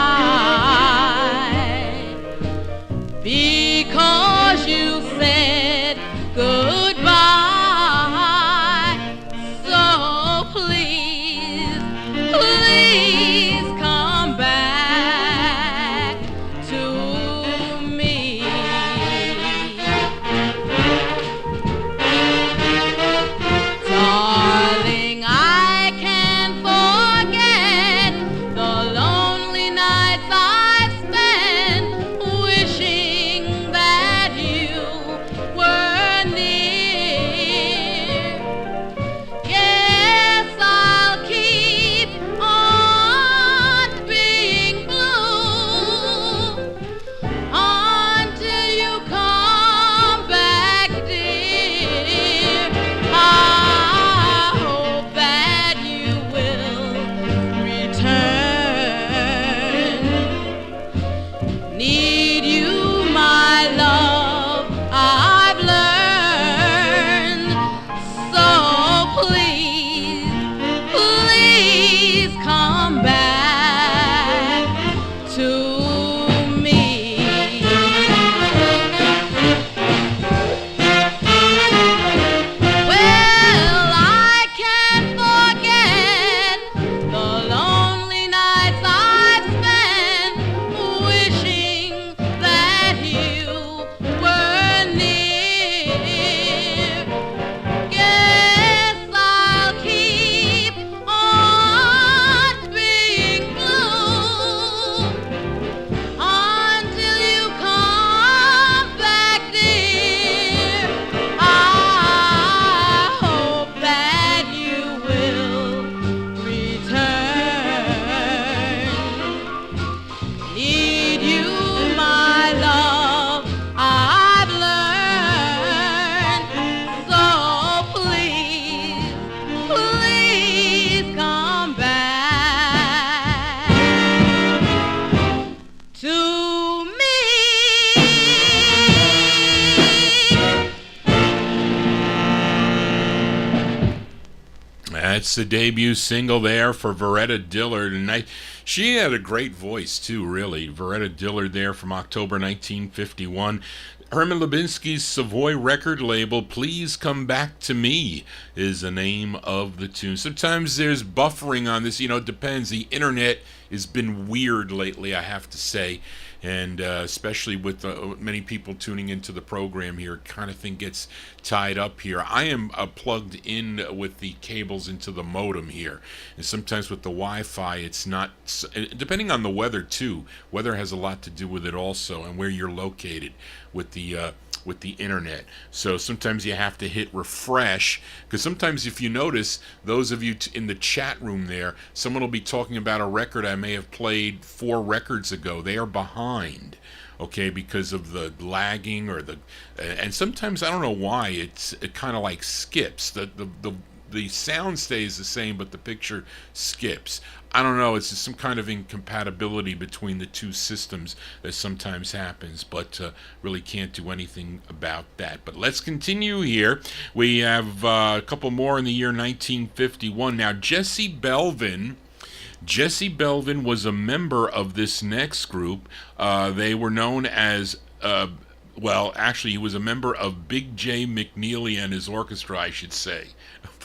because you said goodbye. So please, please come back to me. Darling, I can't forget the lonely nights I spent wishing that you were near. Yes, I'll keep on being blue until you come back, dear. I hope that you will return. Need you, my love, I've learned. So please, please come back to me. Well, I can't forget the lonely nights I've spent wishing that you were near. Guess I'll keep on being blue until you come back, dear. I hope that you will return. Need you, my love, I've learned. So please, please come back to me. That's the debut single there for Veretta Dillard, and she had a great voice too, really. Veretta Dillard there from October 1951. Herman Lubinsky's Savoy record label, Please Come Back to Me, is the name of the tune. Sometimes there's buffering on this, it depends. The internet has been weird lately, I have to say. And especially with many people tuning into the program here, kind of thing gets tied up here. I am plugged in with the cables into the modem here, and sometimes with the Wi-Fi, it's not. Depending on the weather too, weather has a lot to do with it also, and where you're located with the with the internet. So sometimes you have to hit refresh, because sometimes if you notice, those of you in the chat room there, someone will be talking about a record I may have played 4 records ago. They are behind, okay, because of the lagging or and sometimes I don't know why it kind of like skips. The sound stays the same, but the picture skips. I don't know, it's just some kind of incompatibility between the two systems that sometimes happens, but really can't do anything about that. But let's continue here. We have a couple more in the year 1951. Now, Jesse Belvin was a member of this next group. They were known as, well, actually, he was a member of Big J McNeely and his orchestra, I should say.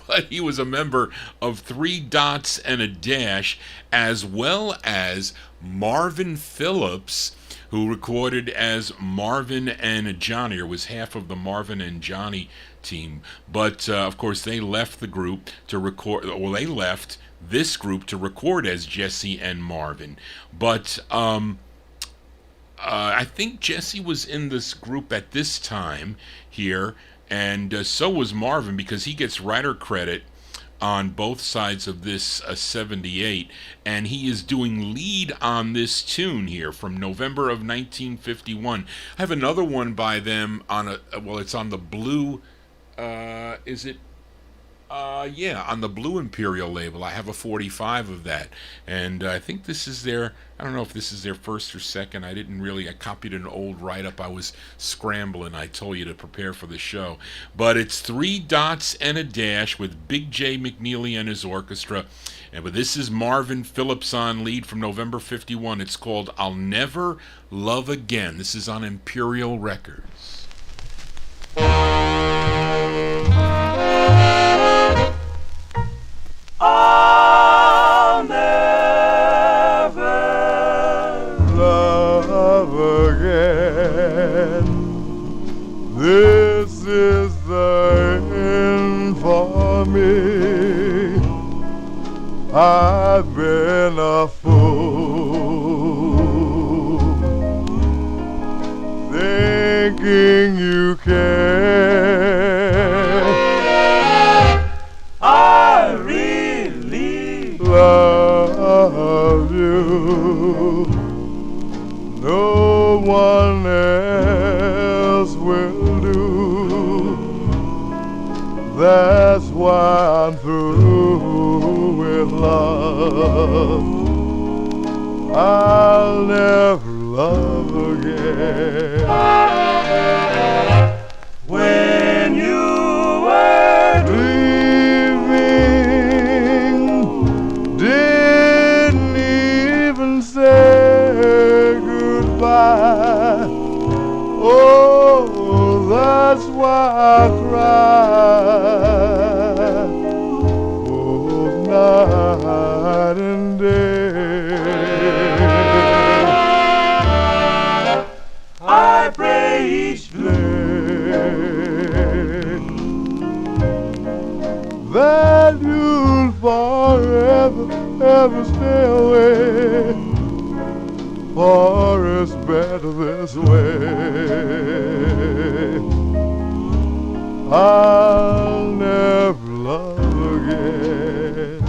But he was a member of Three Dots and a Dash, as well as Marvin Phillips, who recorded as Marvin and Johnny, or was half of the Marvin and Johnny team. But, of course, they left the group to record, well, they left this group to record as Jesse and Marvin. But I think Jesse was in this group at this time here, and so was Marvin, because he gets writer credit on both sides of this 78, and he is doing lead on this tune here from November of 1951. I have another one by them on it's on the Blue, is it? Yeah, on the Blue Imperial label. I have a 45 of that, and I think this is their, I don't know if this is their first or second. I copied an old write-up. I was scrambling. I told you to prepare for the show. But it's Three Dots and a Dash with Big J McNeely and his orchestra. But this is Marvin Phillips on lead from November 51. It's called I'll Never Love Again. This is on Imperial Records. I'll never love again. This is the end for me. I've been a fool, thinking you care. I really love you. No one else will do. That's why I'm through with love. I'll never love again. When you were leaving, didn't even say goodbye. Oh, that's why I cry both night and day. I pray each day that you'll forever, ever stay away, for it's better this way. I'll never love again.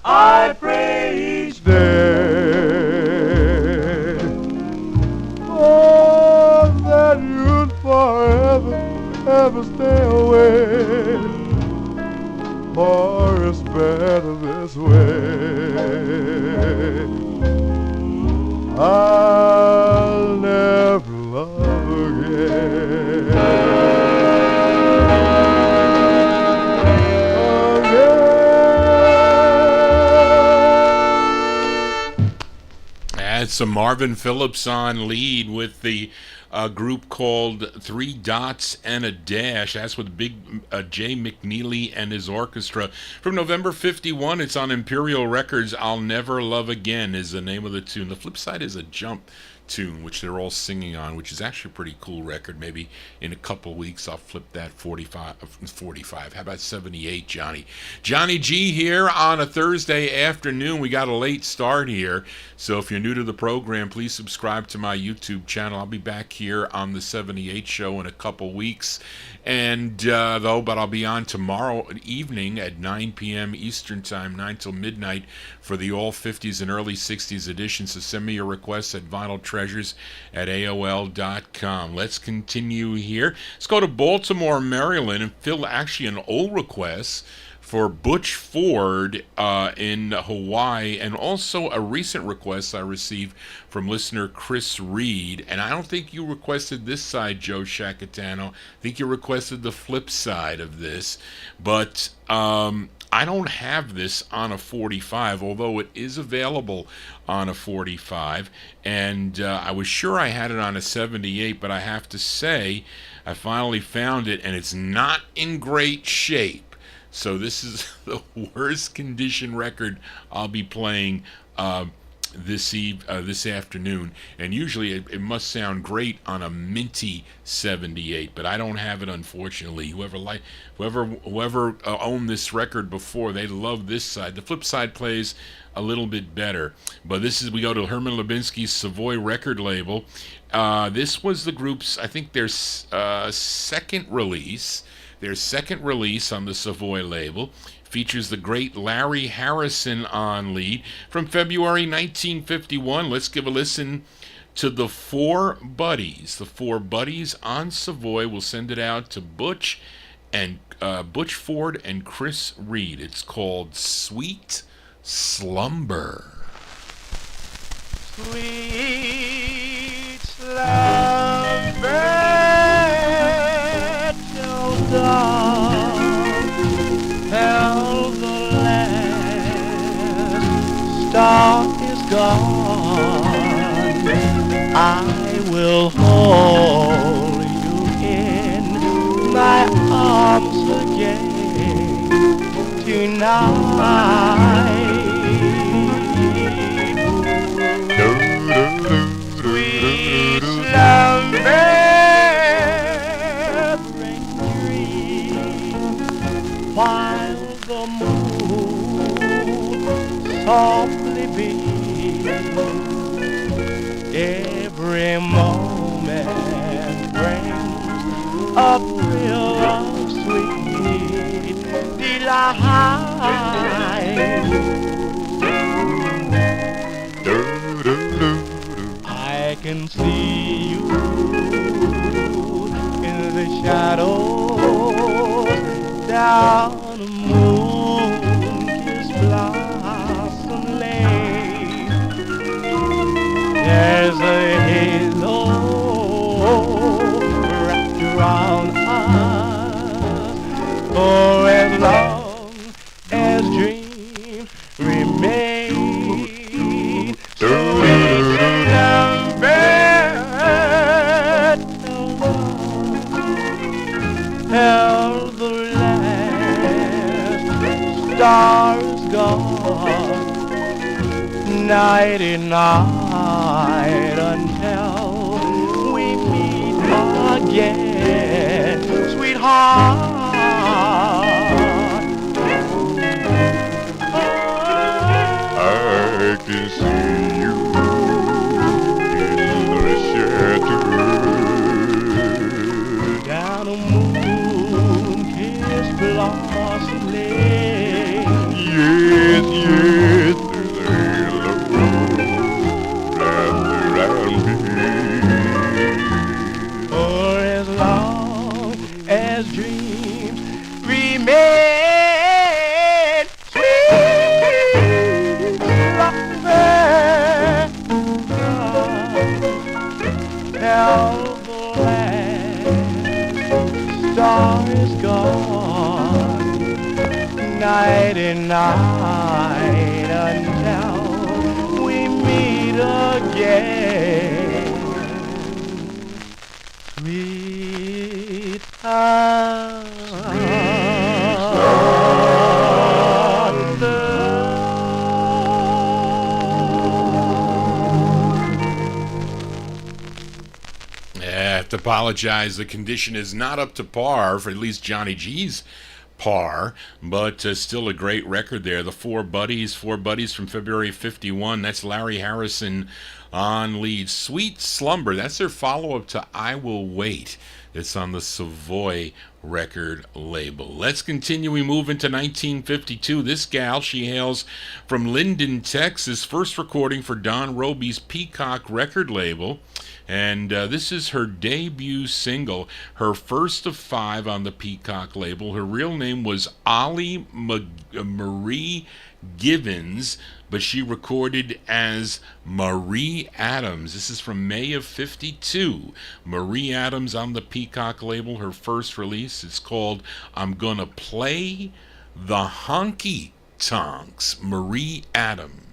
I pray each day, oh, that you'd forever, ever stay away, for it's better this way. I'll never love again. some Marvin Phillips on lead with the group called Three Dots and a Dash. That's with Big Jay McNeely and his orchestra. From November 51, it's on Imperial Records. I'll Never Love Again is the name of the tune. The flip side is a Jump tune, which they're all singing on, which is actually a pretty cool record. Maybe in a couple weeks I'll flip that 45. How about 78, Johnny? Johnny G here on a Thursday afternoon. We got a late start here, so if you're new to the program, please subscribe to my YouTube channel. I'll be back here on the 78 show in a couple weeks, and but I'll be on tomorrow evening at 9 p.m. Eastern Time, 9 till midnight, for the all 50s and early 60s edition. So send me your requests at vinyltreasures@aol.com. Let's continue here. Let's go to Baltimore, Maryland, and fill actually an old request for Butch Ford in Hawaii, and also a recent request I received from listener Chris Reed. And I don't think you requested this side, Joe Shacatano. I think you requested the flip side of this. But I don't have this on a 45, although it is available on a 45. And I was sure I had it on a 78, but I have to say I finally found it, and it's not in great shape. So this is the worst condition record I'll be playing this afternoon. And usually it must sound great on a minty 78, but I don't have it, unfortunately. Whoever owned this record before, they love this side. The flip side plays a little bit better. But we go to Herman Lubinsky's Savoy record label. This was the group's, I think, their second release. Their second release on the Savoy label features the great Larry Harrison on lead. From February 1951, let's give a listen to the Four Buddies. The Four Buddies on Savoy. We'll send it out to Butch Ford and Chris Reed. It's called Sweet Slumber. Sweet slumber. Till the last star is gone, I will hold you in my arms again tonight. Sweet slumber. While the moon softly beams, every moment brings a thrill of sweet delight. I can see you in the shadows down a moon-kissed blossom lane. There's a halo wrapped around us for as long as dreams remain. Sweet slumber till the stars gone, nighty night until we meet again, sweetheart. I can see you in the shadows down a moon-kissed blossom lane. Yes, yes, there's a halo wrapped around me. For as long as dreams remain, sweet slumber, till the last star is gone, night and night until we meet again. Sweetheart. I have to apologize. The condition is not up to par for at least Johnny G's par, but still a great record there. The Four Buddies from February 51. That's Larry Harrison on lead. Sweet Slumber, that's their follow-up to I Will Wait. It's on the Savoy record label. Let's continue. We move into 1952. This gal, she hails from Linden, Texas. First recording for Don Robey's Peacock record label. And this is her debut single, her first of 5 on the Peacock label. Her real name was Ollie Marie Givens, but she recorded as Marie Adams. This is from May of 52. Marie Adams on the Peacock label, her first release. It's called I'm Gonna Play the Honky Tonks. Marie Adams.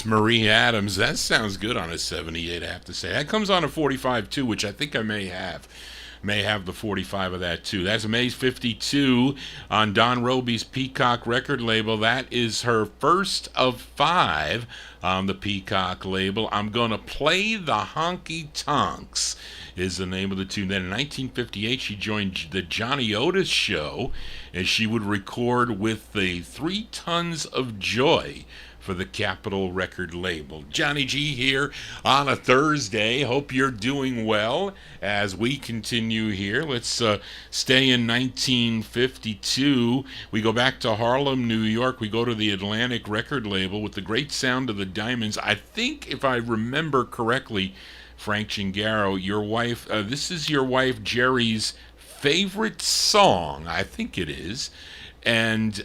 Marie Adams. That sounds good on a 78, I have to say. That comes on a 45 too, which I think I may have the 45 of that too. That's May 52 on Don Robey's Peacock record label. That is her first of 5 on the Peacock label. I'm Gonna Play the Honky Tonks is the name of the tune. Then in 1958 she joined the Johnny Otis Show, and she would record with the 3 Tons of Joy for the Capitol record label. Johnny G here on a Thursday. Hope you're doing well as we continue here. Let's stay in 1952. We go back to Harlem, New York. We go to the Atlantic record label with the great sound of the Diamonds. I think, if I remember correctly, Frank Chingaro, your wife, this is your wife Jerry's favorite song. I think it is. And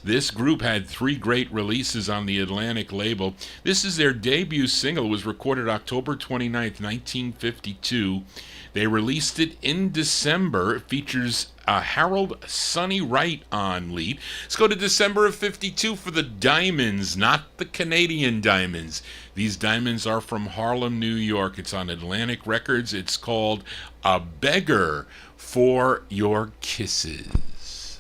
This group had 3 great releases on the Atlantic label. This is their debut single. It was recorded October 29th, 1952. They released it in December. It features Harold Sonny Wright on lead. Let's go to December of 52 for the Diamonds, not the Canadian Diamonds. These Diamonds are from Harlem, New York. It's on Atlantic Records. It's called A Beggar for Your Kisses.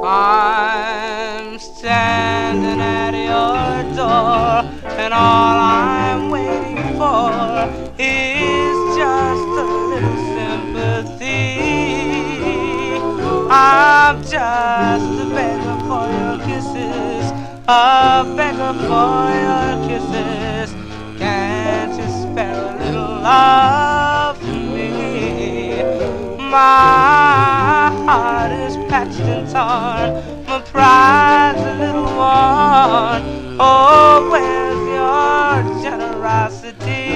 I'm standing at your door, and all I'm waiting for is just a little sympathy. I'm just a beggar for your kisses, a beggar for your kisses. Can't you spare a little love for me? My heart is patched and torn, my pride's a little worn. Oh, where's your generosity?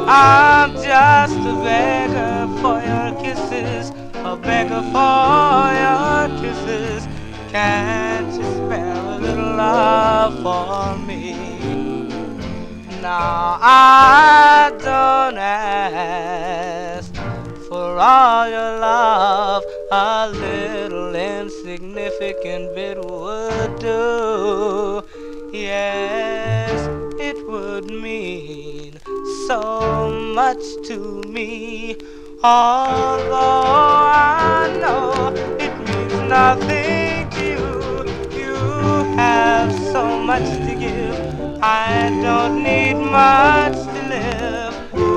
I'm just a beggar for your kisses, a beggar for your kisses. Can't you spare a little love for me? Now I don't ask for all your love, a little insignificant bit would do. Yes, it would mean so much to me, although I know it means nothing to you. You have so much to give, I don't need much to live.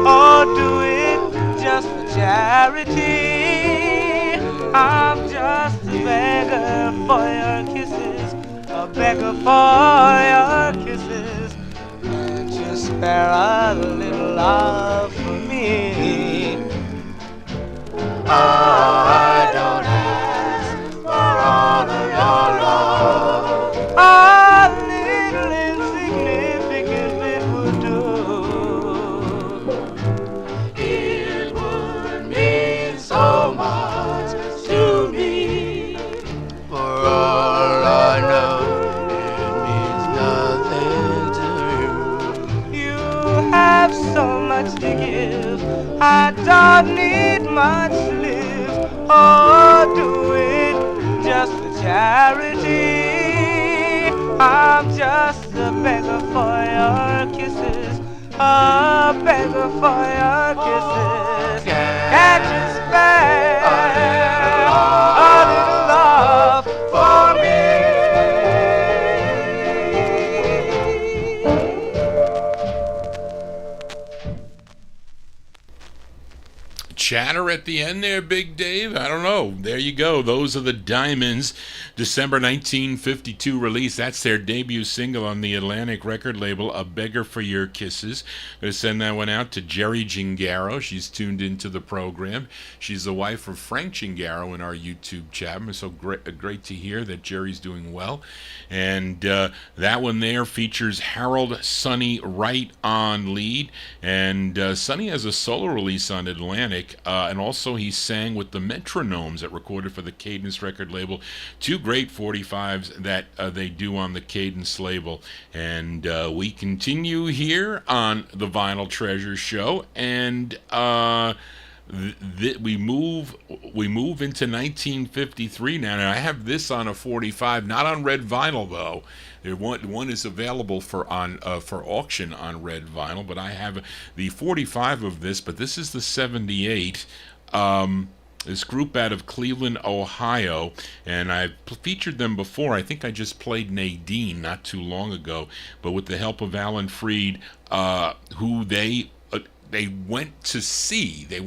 Oh, do it just for charity. I'm just a beggar for your kisses, a beggar for your kisses. Can't you spare a little love for me? Oh, I don't ask for all of your love, a little insignificant bit would do. It would mean so much to me. For all I know, it means nothing to you. You have so much to give, I don't need much to live. Oh, do it just for charity. I'm just a beggar for your kisses, a beggar for your kisses. Can't you spare a little love for me? Chatter at the end there, Big Dave? I don't know. There you go. Those are the Diamonds. December 1952 release. That's their debut single on the Atlantic record label, A Beggar for Your Kisses. I'm going to send that one out to Jerry Gingaro. She's tuned into the program. She's the wife of Frank Gingaro in our YouTube chat. It's so great to hear that Jerry's doing well. And that one there features Harold Sonny Wright on lead. And Sonny has a solo release on Atlantic. And also he sang with the Metronomes that recorded for the Cadence record label. 2 great 45s that they do on the Cadence label. And we continue here on the Vinyl Treasure Show. And we move into 1953 now. And I have this on a 45, not on red vinyl though. One is available for auction on red vinyl, but I have the 45 of this. But this is the 78. This group out of Cleveland, Ohio, and I've featured them before. I think I just played Nadine not too long ago, but with the help of Alan Freed, who they went to see. They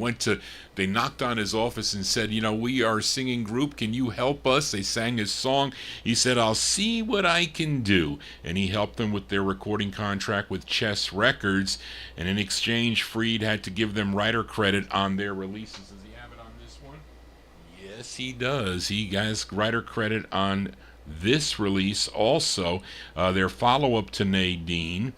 knocked on his office and said, we are a singing group. Can you help us? They sang his song. He said, I'll see what I can do. And he helped them with their recording contract with Chess Records. And in exchange, Freed had to give them writer credit on their releases. Does he have it on this one? Yes, he does. He has writer credit on this release also. Their follow-up to Nadine.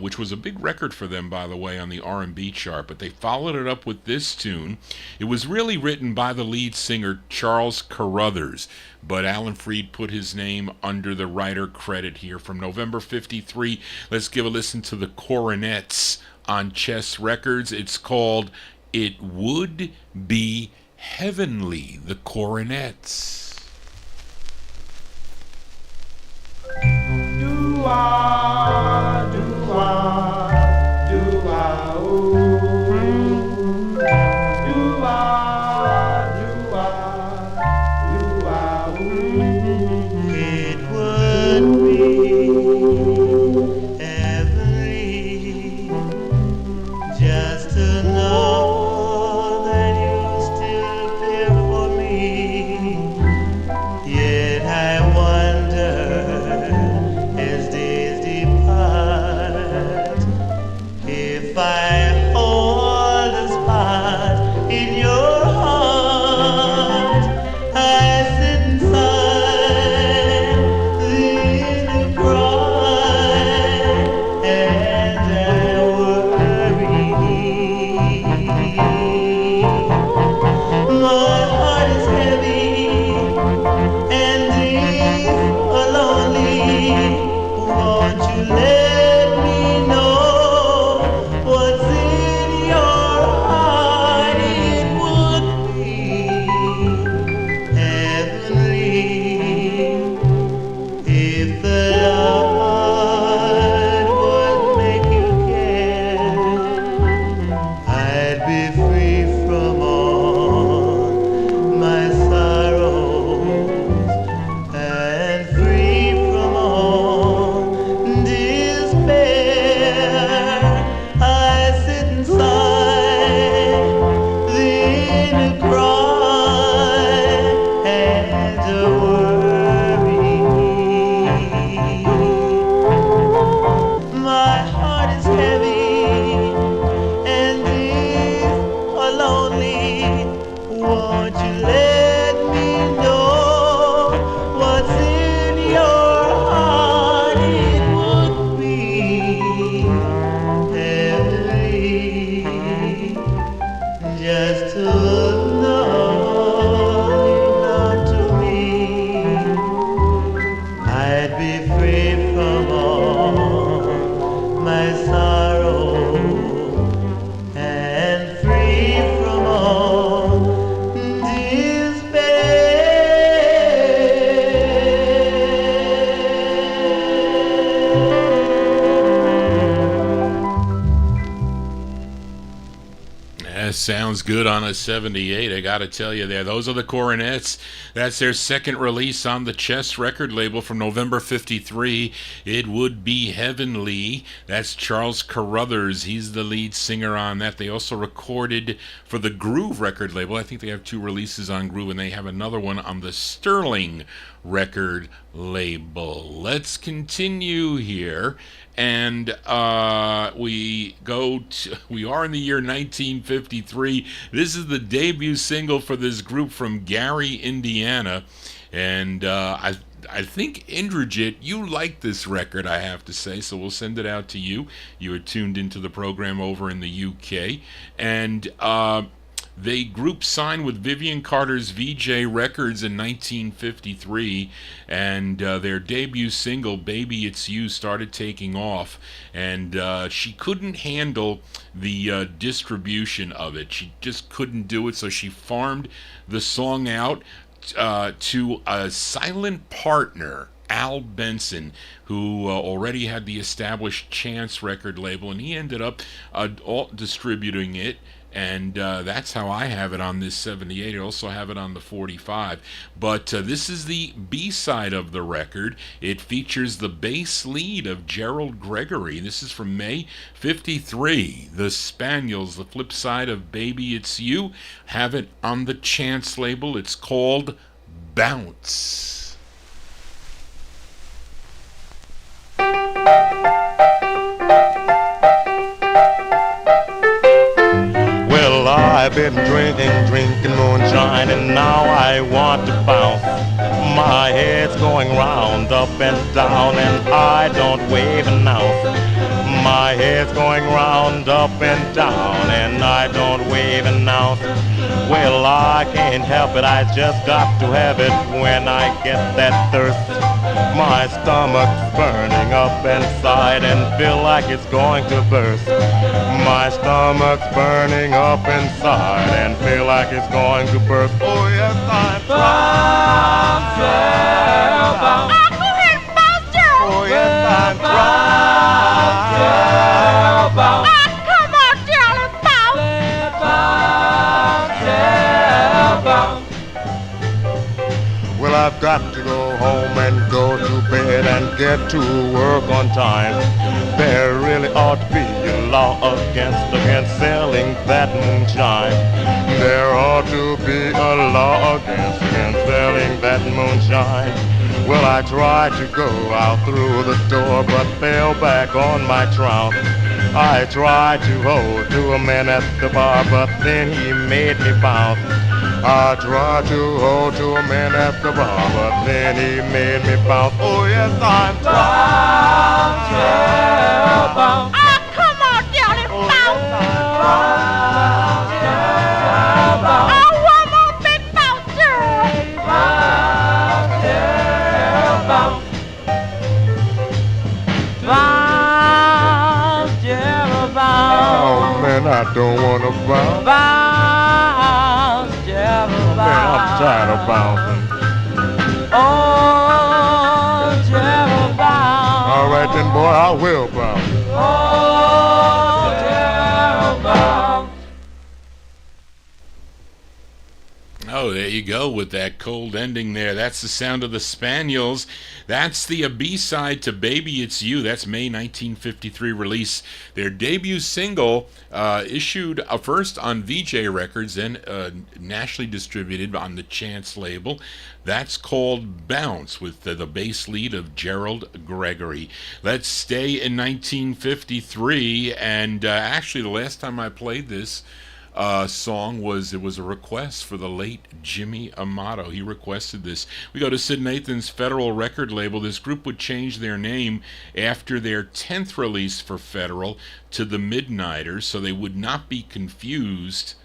which was a big record for them, by the way, on the R&B chart. But they followed it up with this tune. It was really written by the lead singer Charles Carruthers, but Alan Freed put his name under the writer credit here. From November 53, let's give a listen to the Coronets on Chess Records. It's called It Would Be Heavenly, the Coronets. Do-ah, do-ah, do-ah, ooh. Do-ah, do-ah, do-ah, ooh. It would be heavenly just to know that you still care for me. Yet I wonder, as days depart, if I hold a spot in your heart. I sit inside and cry, and I worry. My heart is heavy and deep, lonely. Won't you let me know what's in your heart? It would be heavenly if the Lord would make you care. I'd be free from all my sorrows and free from all despair. I sit inside, then cry and worry. My heart is heavy and deep, lonely. Won't you let me know what's in your heart? It would be heavenly just to know you belong to me. I'd be free from all my sorrow and free from all That sounds good on a 78, I gotta tell you there. Those are the Coronets. That's their second release on the Chess record label from November 53. It Would Be Heavenly. That's Charles Carruthers. He's the lead singer on that. They also recorded for the Groove record label. I think they have 2 releases on Groove, and they have another one on the Sterling record label. Let's continue here. And we are in the year 1953. This is the debut single for this group from Gary, Indiana. And I think, Indrajit, you like this record, I have to say, so we'll send it out to you. You are tuned into the program over in the UK. And they group signed with Vivian Carter's VJ Records in 1953, and their debut single, Baby It's You, started taking off, and she couldn't handle the distribution of it. She just couldn't do it, so she farmed the song out to a silent partner, Al Benson, who already had the established Chance record label, and he ended up distributing it. And that's how I have it on this 78. I also have it on the 45. But this is the B-side of the record. It features the bass lead of Gerald Gregory. This is from May 53. The Spaniels, the flip side of Baby It's You. Have it on the Chance label. It's called Bounce. I've been drinking moonshine, and now I want to bounce. My head's going round, up and down, and I don't wave an ounce. my head's going round, up and down, and I don't wave an ounce. Well, I can't help it, I just got to have it when I get that thirst. My stomach's burning up inside and feel like it's going to burst. My stomach's burning up inside and feel like it's going to burst. Oh yes, I'm Brown jailbound. Go ahead, Buster. oh yes, I'm Brown jailbound. Come on, Jelly Bob. Brown jailbound. Well, I've got to go home and go to bed and get to work on time. There really ought to be a law against selling that moonshine. There ought to be a law against selling that moonshine. Well, I tried to go out through the door but fell back on my trout. I tried to hold to a man at the bar but then he made me bounce. I tried to hold to a man at the bar, but then he made me bounce. Oh yes, I'm Brown jailbound. Come on, Jelly Bob. Brown jailbound. One more big Buster. Brown jailbound. Brown jailbound. Oh man, I don't want to bounce. Bounce, Jelly Man, I'm tired of bouncing. Oh, Jelly bound. All right then, boy, I will bounce. Oh, Jelly bound. Oh, there you go with that cold ending there. That's the sound of the Spaniels. That's the B-side to Baby It's You. That's May 1953 release. Their debut single, issued first on VJ Records and nationally distributed on the Chance label. That's called Bounce with the bass lead of Gerald Gregory. Let's stay in 1953. And actually, the last time I played this song was a request for the late Jimmy Amato. He requested this. We go to Sid Nathan's Federal record label. This group would change their name after their 10th release for Federal to the Midnighters, so they would not be confused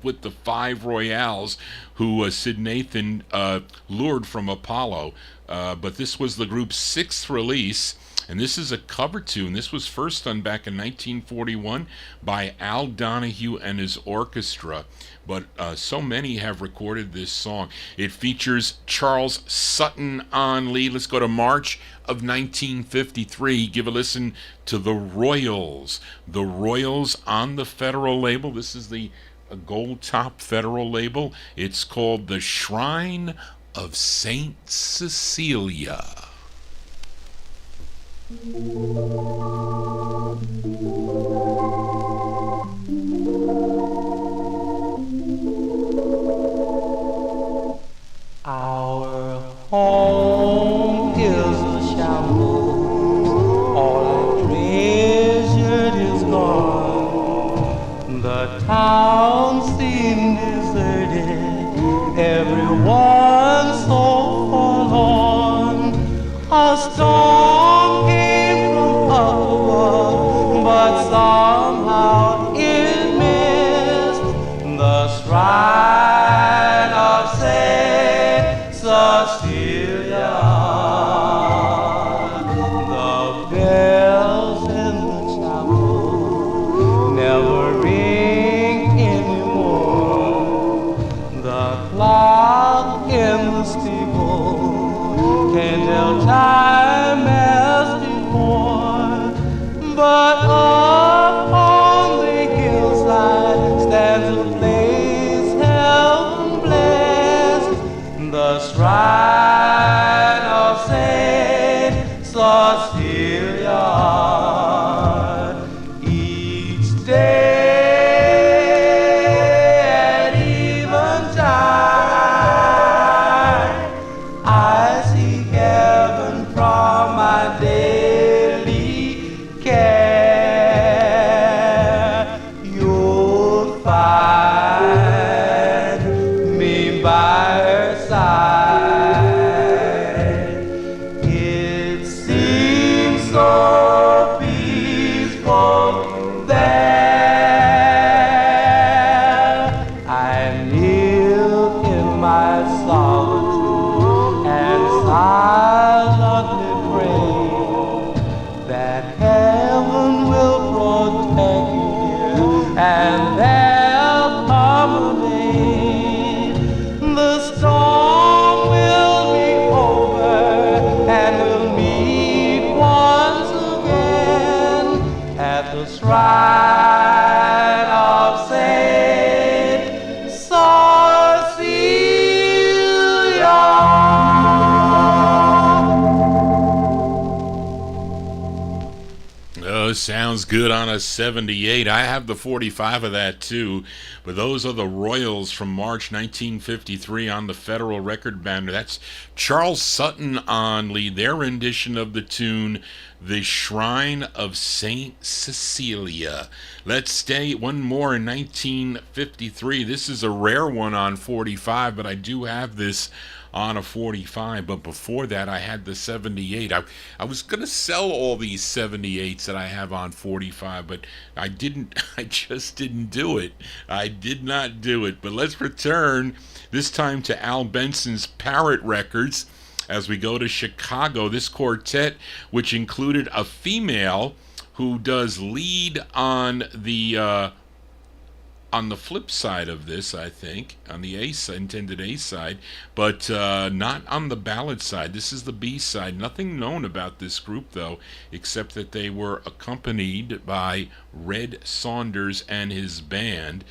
with the Five Royales, who Sid Nathan lured from Apollo. But this was the group's 6th release. And this is a cover tune. This was first done back in 1941 by Al Donahue and his orchestra. But so many have recorded this song. It features Charles Sutton on lead. Let's go to March of 1953. Give a listen to the Royals. The Royals on the Federal label. This is the gold top Federal label. It's called The Shrine of Saint Cecilia. Our home is a shambles. All I treasured is gone. The town seemed deserted. Everyone so forlorn. A storm came from up above, but somehow it missed the shrine of Saint Cecilia. The bells in the chapel never ring anymore. The clock in the steeple can't tell time as before, but up on the hillside stands a place heaven blessed, the shrine of Saint Cecilia. Each day at eventide I seek heaven from my daily care. You'll find me by her side. It seems so peaceful night of Saint Cecilia. Oh, sounds good on a 78. I have the 45 of that too. But those are the Royals from March 1953 on the Federal Record banner. That's Charles Sutton on lead, their rendition of the tune, The Shrine of Saint Cecilia. Let's stay one more in 1953. This is a rare one on 45, but I do have this on a 45, but before that I had the 78. I was going to sell all these 78s that I have on 45, but I didn't. I just didn't do it. I did not do it. But let's return this time to Al Benson's Parrot Records as we go to Chicago. This quartet, which included a female who does lead on the flip side of this, I think, on the intended A side, but not on the ballad side. This is the B side. Nothing known about this group, though, except that they were accompanied by Red Saunders and his band.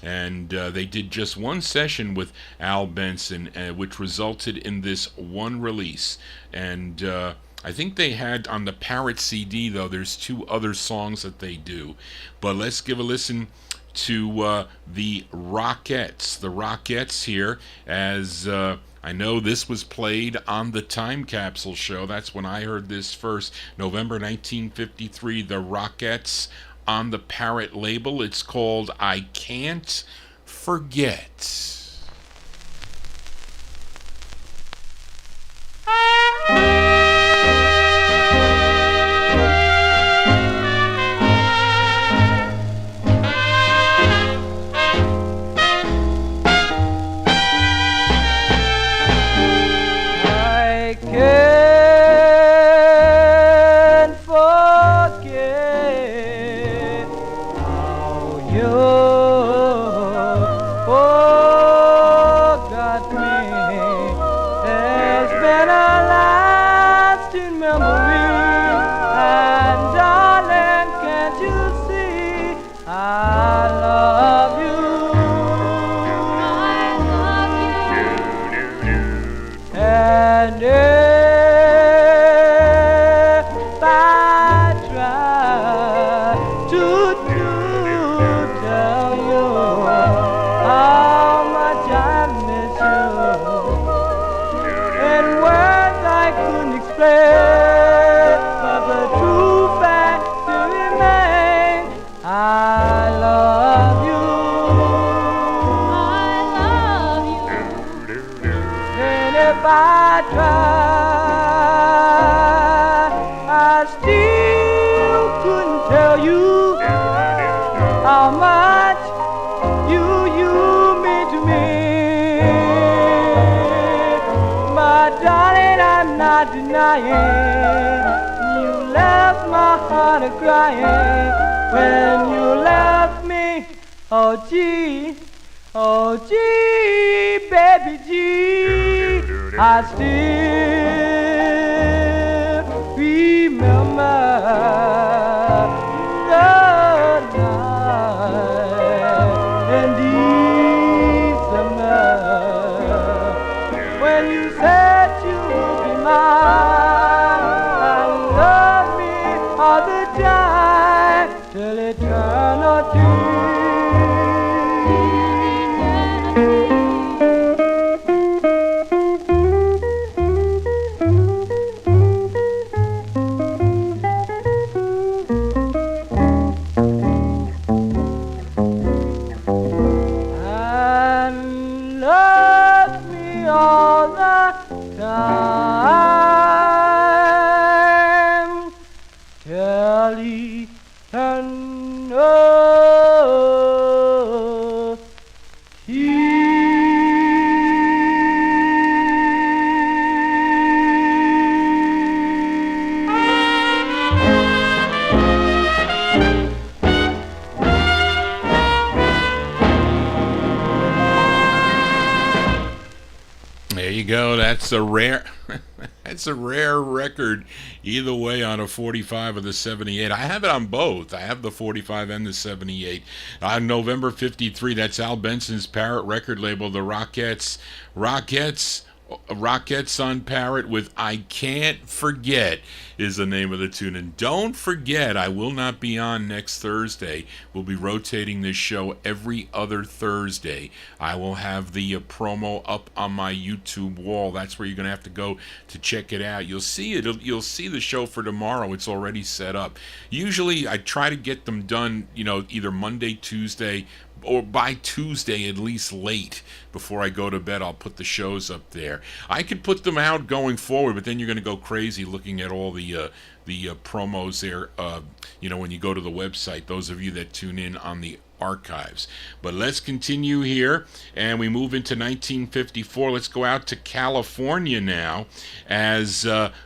And they did just one session with Al Benson, which resulted in this one release. And I think they had on the Parrot CD, though, there's 2 other songs that they do. But let's give a listen to the Rockettes. The Rockettes here, as I know this was played on the Time Capsule show. That's when I heard this first. November 1953, the Rockettes on the Parrot label. It's called I Can't Forget. You left my heart a-crying when you left me. Oh gee, baby gee, I still remember the night in December when you said you would be mine and love me all the time till eternity. It's a rare record either way on a 45 or the 78. I have it on both. I have the 45 and the 78. On November 53, that's Al Benson's Parrot record label, the Rockettes on Parrot with I Can't Forget is the name of the tune. And don't forget, I will not be on next Thursday. We'll be rotating this show every other Thursday. I will have the promo up on my YouTube wall. That's where you're going to have to go to check it out. You'll see it. You'll see the show for tomorrow. It's already set up. Usually I try to get them done, either Monday, Tuesday, or by Tuesday at least late. Before I go to bed, I'll put the shows up there. I could put them out going forward, but then you're going to go crazy looking at all the promos there, when you go to the website, those of you that tune in on the archives. But let's continue here, and we move into 1954. Let's go out to California now, as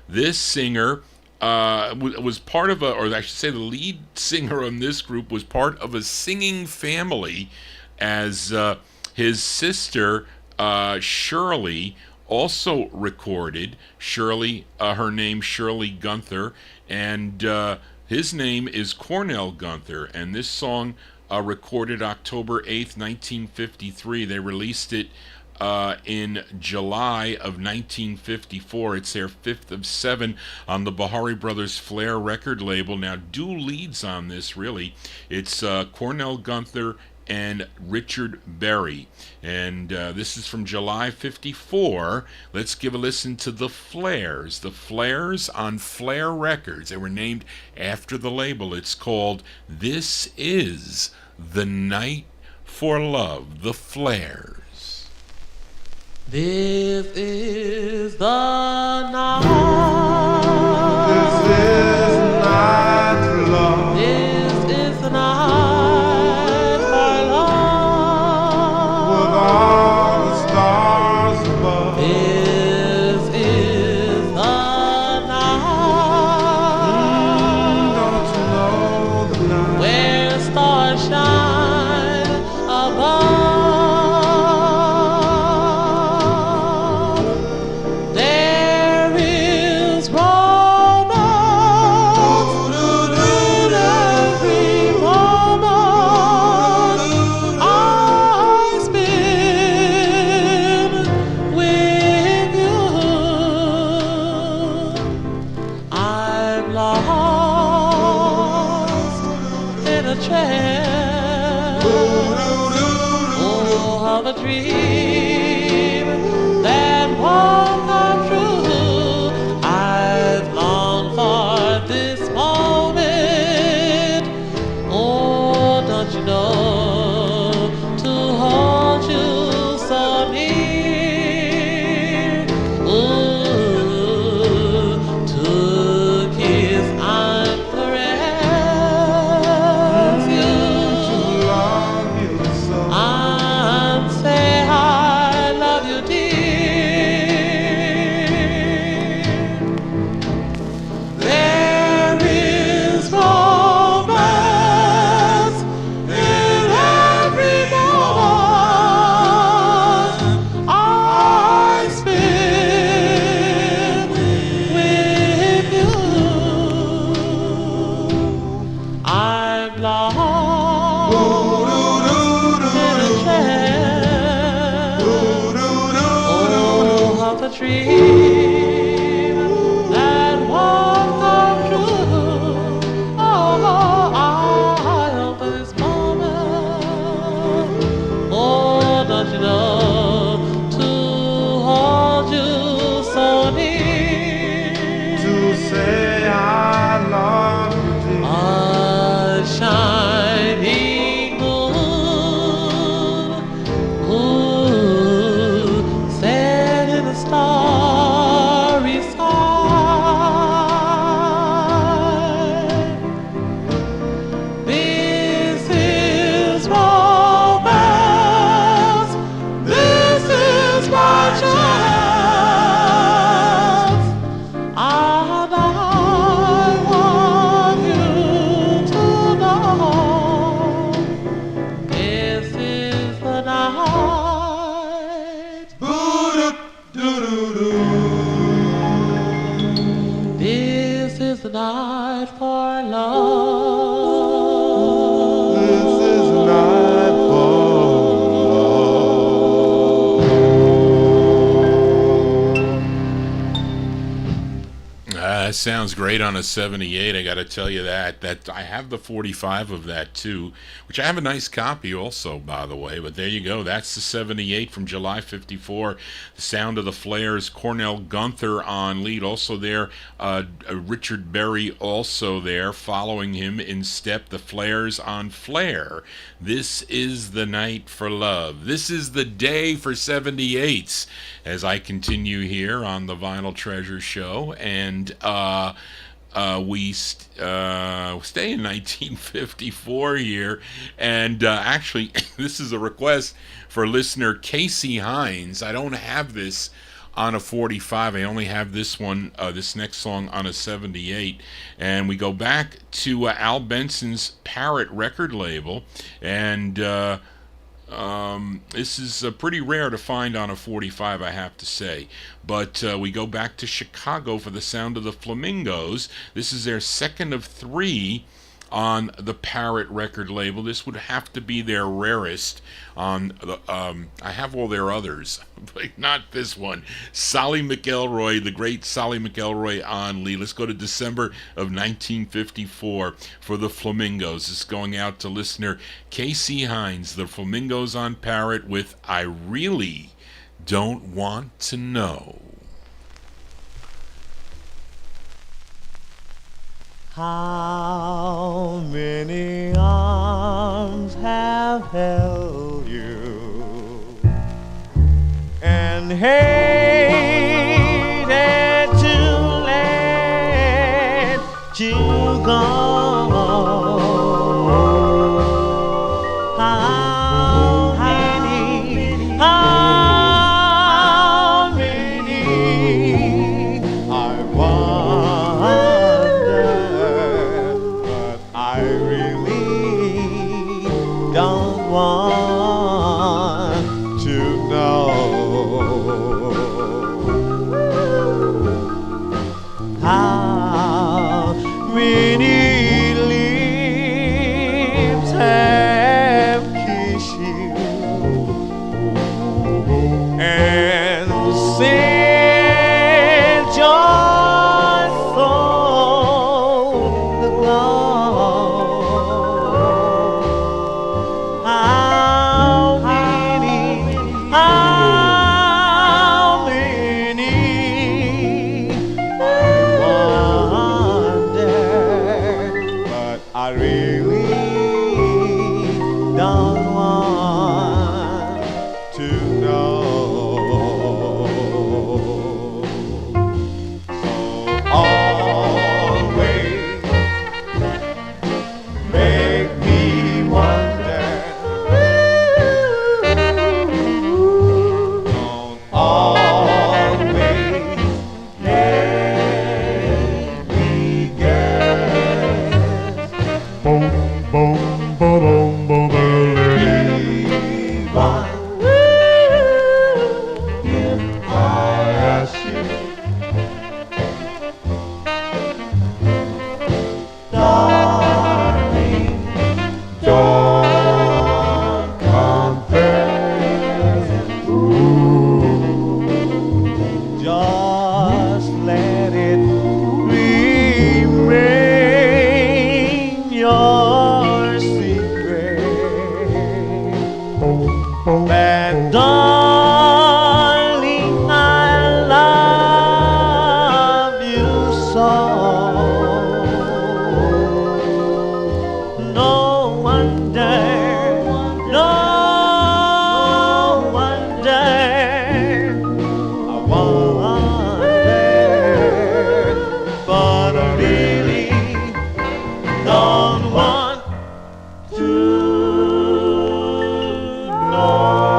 this singer was part of or I should say the lead singer on this group was part of a singing family, as his sister Shirley also recorded. Shirley, her name Shirley Gunther, and his name is Cornell Gunther, and this song recorded October 8th, 1953. They released it in July of 1954. It's their 5th of 7 on the Bahari Brothers Flair record label. Now, dual leads on this, really. It's Cornell Gunther and Richard Berry. And this is from July 54. Let's give a listen to The Flairs. The Flairs on Flair Records. They were named after the label. It's called This Is the Night for Love. The Flairs. This is the night. This is the night for love. This is the night for love. With all the stars above. This is the night. Don't you know the night where stars shine above. Set in the stars. sounds great on a 78. I got to tell you that. That I have the 45 of that too, which I have a nice copy also, by the way. But there you go. That's the 78 from July '54. The sound of the Flares. Cornell Gunther on lead, also there. Richard Berry also there, following him in step. The Flares on Flare. This is the night for love. This is the day for 78's. As I continue here on the Vinyl Treasure Show, and we stay in 1954 here, and actually, this is a request for listener Casey Hines. I don't have this on a 45. I only have this one, this next song, on a 78. And we go back to Al Benson's Parrot record label, and this is pretty rare to find on a 45, I have to say. But we go back to Chicago for the sound of the Flamingos. This is their second of three on the Parrot record label. This would have to be their rarest on the, I have all their others, but not this one. Solly McElroy, the great Solly McElroy on lead. Let's go to December of 1954 for the Flamingos. It's going out to listener Casey Hines, the Flamingos on Parrot with I Really Don't Want to Know. How many arms have held you and hated to let you go? How many I wonder, but I really don't want to know. How many lips have kissed you and sent your soul aglow? How many I wonder, but I really don't want to know. So always make me wonder. Don't always make me guess. Even if I ask you, darling, don't confess. Just let it remain your secret. But darling, I love you so. No wonder, no wonder, I wonder, but I really don't want to know.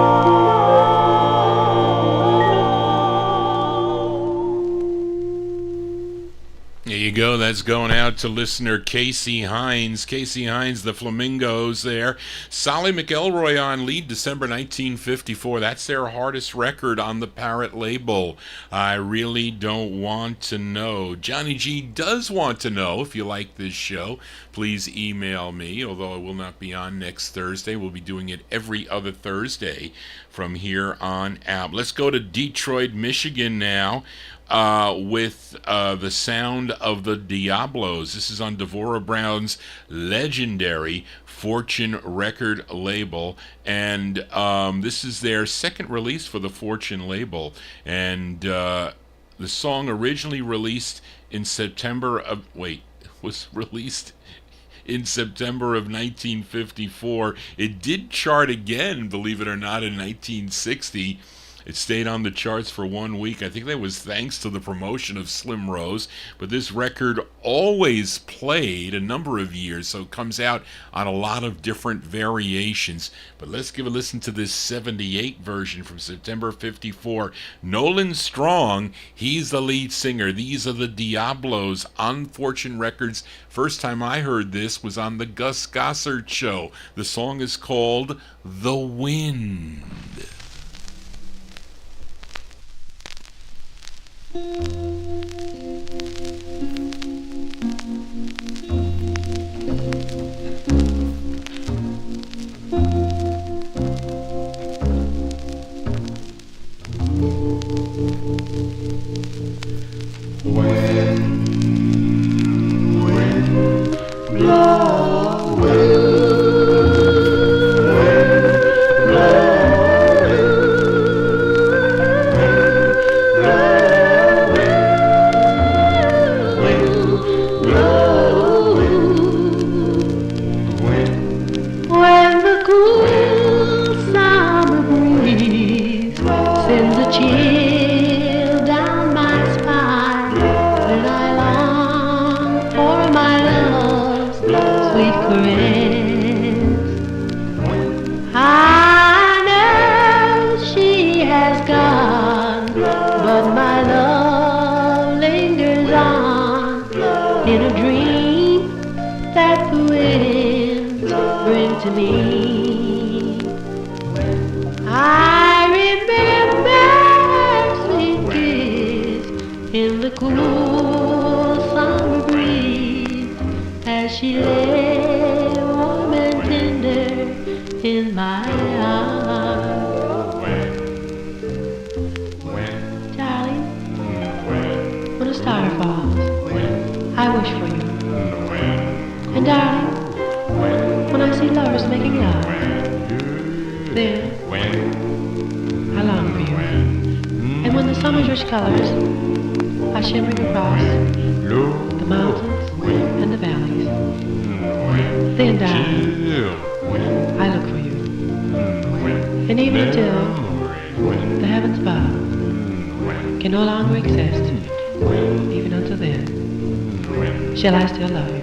There you go. That's going out to listener Casey Hines. Casey Hines, the Flamingos there. Solly McElroy on lead, December 1954. That's their hardest record on the Parrot label. I Really Don't Want to Know. Johnny G does want to know. If you like this show, please email me, although I will not be on next Thursday. We'll be doing it every other Thursday from here on out. Let's go to Detroit, Michigan now. with the sound of the Diablos. This is on Devorah Brown's legendary Fortune record label, and this is their second release for the Fortune label. And the song originally released in September of was released in September of 1954. It did chart again, believe it or not, in 1960. It stayed on the charts for 1 week. I think that was thanks to the promotion of Slim Rose. But this record always played a number of years, so it comes out on a lot of different variations. But let's give a listen to this 78 version from September 54. Nolan Strong, he's the lead singer. These are the Diablos on Fortune Records. First time I heard this was on the Gus Gossard Show. The song is called The Wind. Shall I still love you?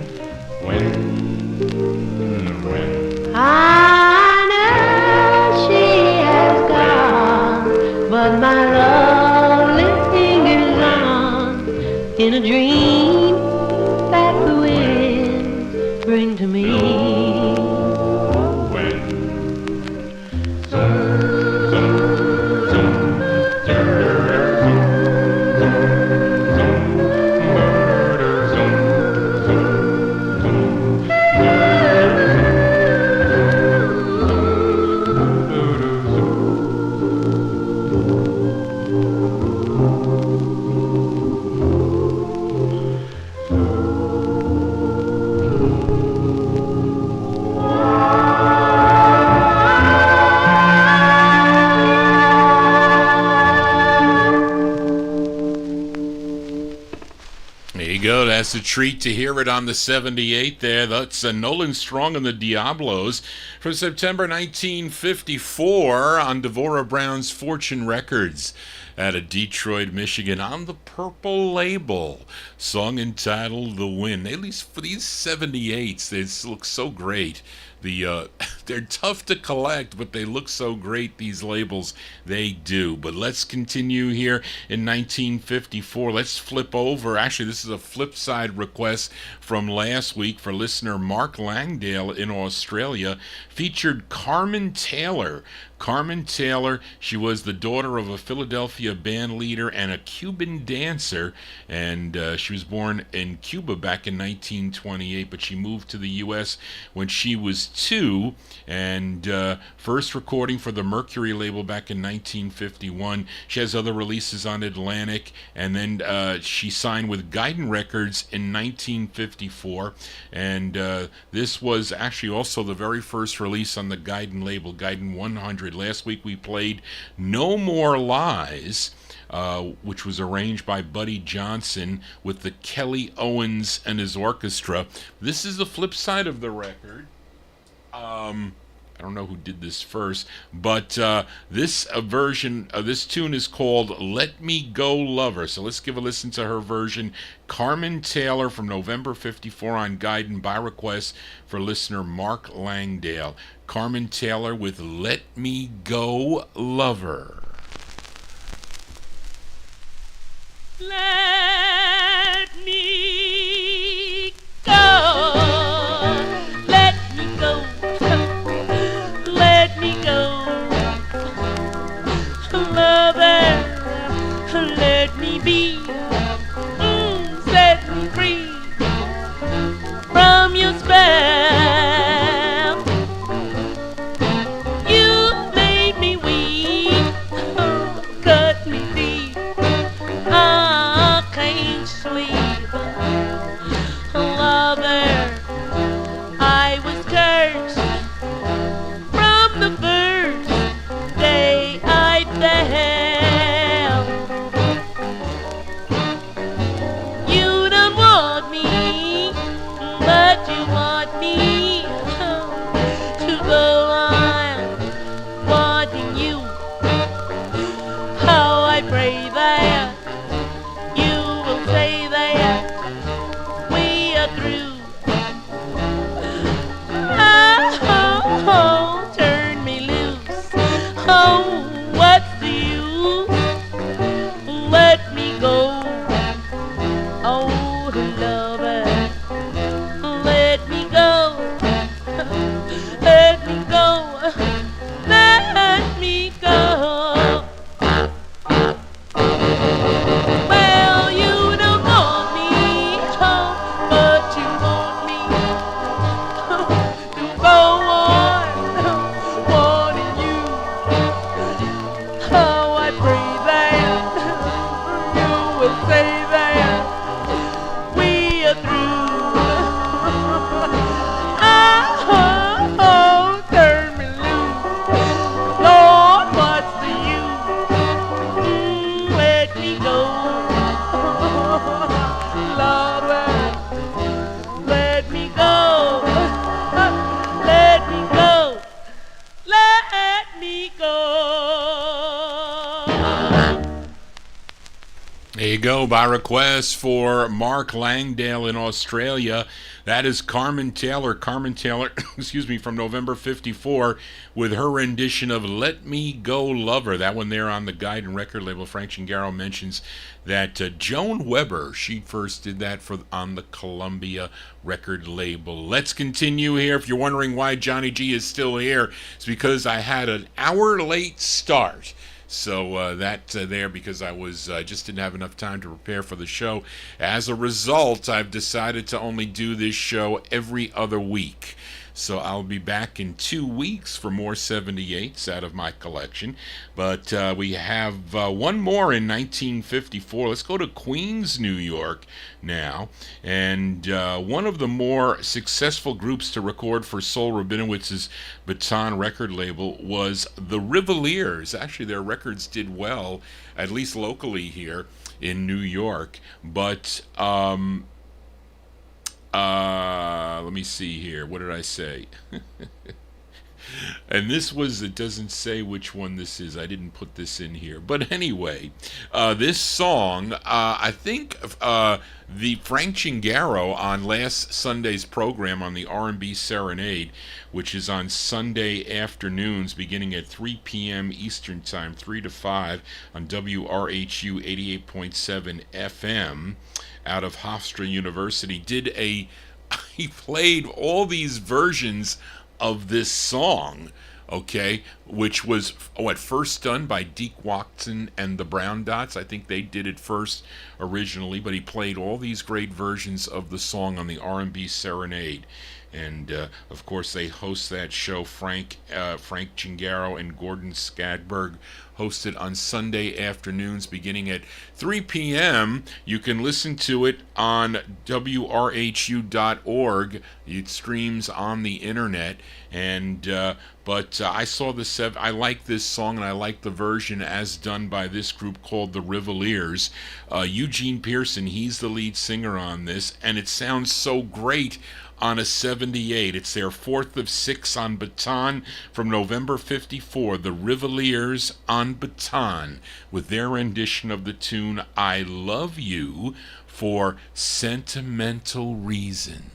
I know she has gone, but my love lingers on in a dream that the wind brings to me. That's a treat to hear it on the 78 there. That's Nolan Strong and the Diablos from September 1954 on Devorah Brown's Fortune Records out of Detroit, Michigan on the Purple label. Song entitled The Wind. At least for these 78s, they look so great. They're tough to collect, but they look so great, these labels. They do. But let's continue here in 1954. Let's flip over. Actually, this is a flip side request from last week for listener Mark Langdale in Australia. Featured Carmen Taylor. Carmen Taylor, she was the daughter of a Philadelphia band leader and a Cuban dancer, and she was born in Cuba back in 1928, but she moved to the U.S. when she was 2, and first recording for the Mercury label back in 1951. She has other releases on Atlantic, and then she signed with Guidon Records in 1954, and this was actually also the very first release on the Guidon label, Guidon 100. Last week we played No More Lies, which was arranged by Buddy Johnson with the Kelly Owens and his orchestra. This is the flip side of the record. I don't know who did this first, but this version of this tune is called Let Me Go Lover. So let's give a listen to her version. Carmen Taylor from November 54 on Guidon by request for listener Mark Langdale. Carmen Taylor with Let Me Go Lover. Let me go. Let me go. Let me go. Lover, let me be. Set me free from your spell. You made me weak. Cut me deep. I can't sleep. Lover, I was cursed from the first day I fell. You don't want me, but you want me to go on wanting you. How I pray that you will say that we are through. Oh, turn me loose. Oh, what's the use? Let me go. Oh, lover, let me go. Let me go. Let me go. Well, you don't want me, oh, but you want me to go on wanting you. Oh, I pray that you will say that we are through. Oh, turn me loose. Lord, what's the use? Let me go. Lover, let me go. Let me go. Let me go. There you go, by request for Mark Langdale in Australia. That is Carmen Taylor, excuse me, from November 54 with her rendition of Let Me Go Lover. That one there on the Guidon record label. Frank Chingaro mentions that Joan Weber, she first did that on the Columbia record label. Let's continue here. If you're wondering why Johnny G is still here, it's because I had an hour late start. So that's there because I was just didn't have enough time to prepare for the show. As a result, I've decided to only do this show every other week. So I'll be back in 2 weeks for more 78's out of my collection. But we have one more in 1954. Let's go to Queens, New York now. And one of the more successful groups to record for Sol Rabinowitz's Baton record label was the Rivaleers. Actually, their records did well, at least locally here in New York. But let me see here. What did I say? And this was, it doesn't say which one this is. I didn't put this in here. But anyway, this song, I think the Frank Chingaro on last Sunday's program on the R&B Serenade, which is on Sunday afternoons beginning at 3 p.m. Eastern Time, 3 to 5 on WRHU 88.7 FM out of Hofstra University, he played all these versions of this song, okay, which was at first done by Deke Watson and the Brown Dots. I think they did it first originally, but he played all these great versions of the song on the R&B Serenade. And of course, they host that show. Frank Chingaro and Gordon Skadberg host it on Sunday afternoons beginning at 3 p.m. You can listen to it on WRHU.org. It streams on the internet. And but I saw I like this song, and I like the version as done by this group called the Rivaleers. Eugene Pearson, he's the lead singer on this, and it sounds so great on a 78. It's their 4th of 6 on Baton from November 54. The Rivaleers on Baton with their rendition of the tune I Love You for Sentimental Reasons.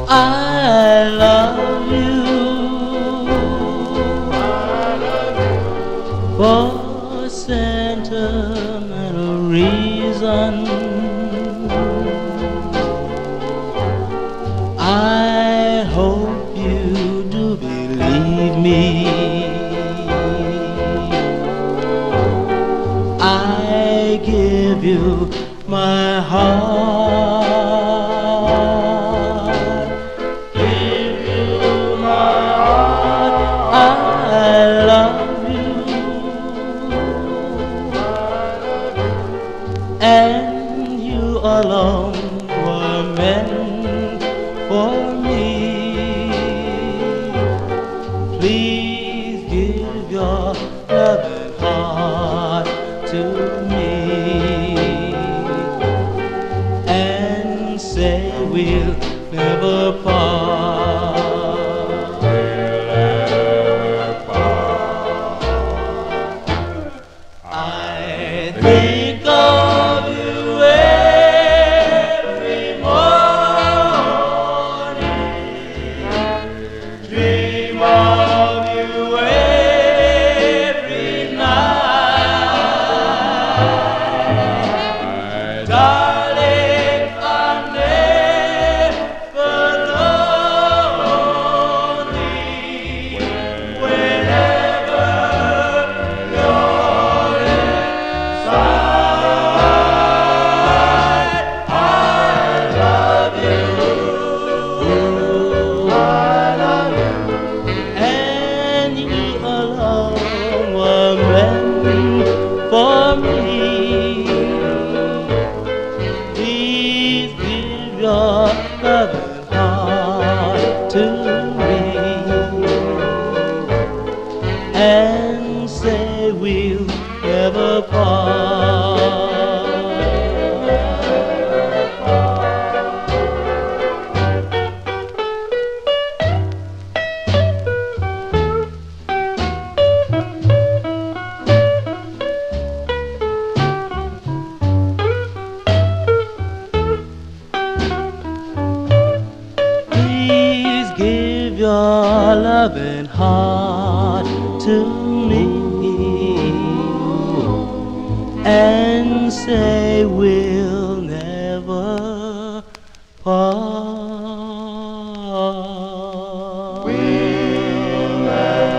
I love you for sentimental reasons. I hope you do believe me. I give you my heart. And you alone were meant for me. Please give your loving heart to me and say we'll never part. We'll never part. I think of you every morning, dream of you every night. Darling, I'm never lonely whenever you're inside. I love you. I love you. And you alone were meant for me. Please give your loving heart to me and say we'll never part. Please give your loving heart to me and say we'll never part. We'll never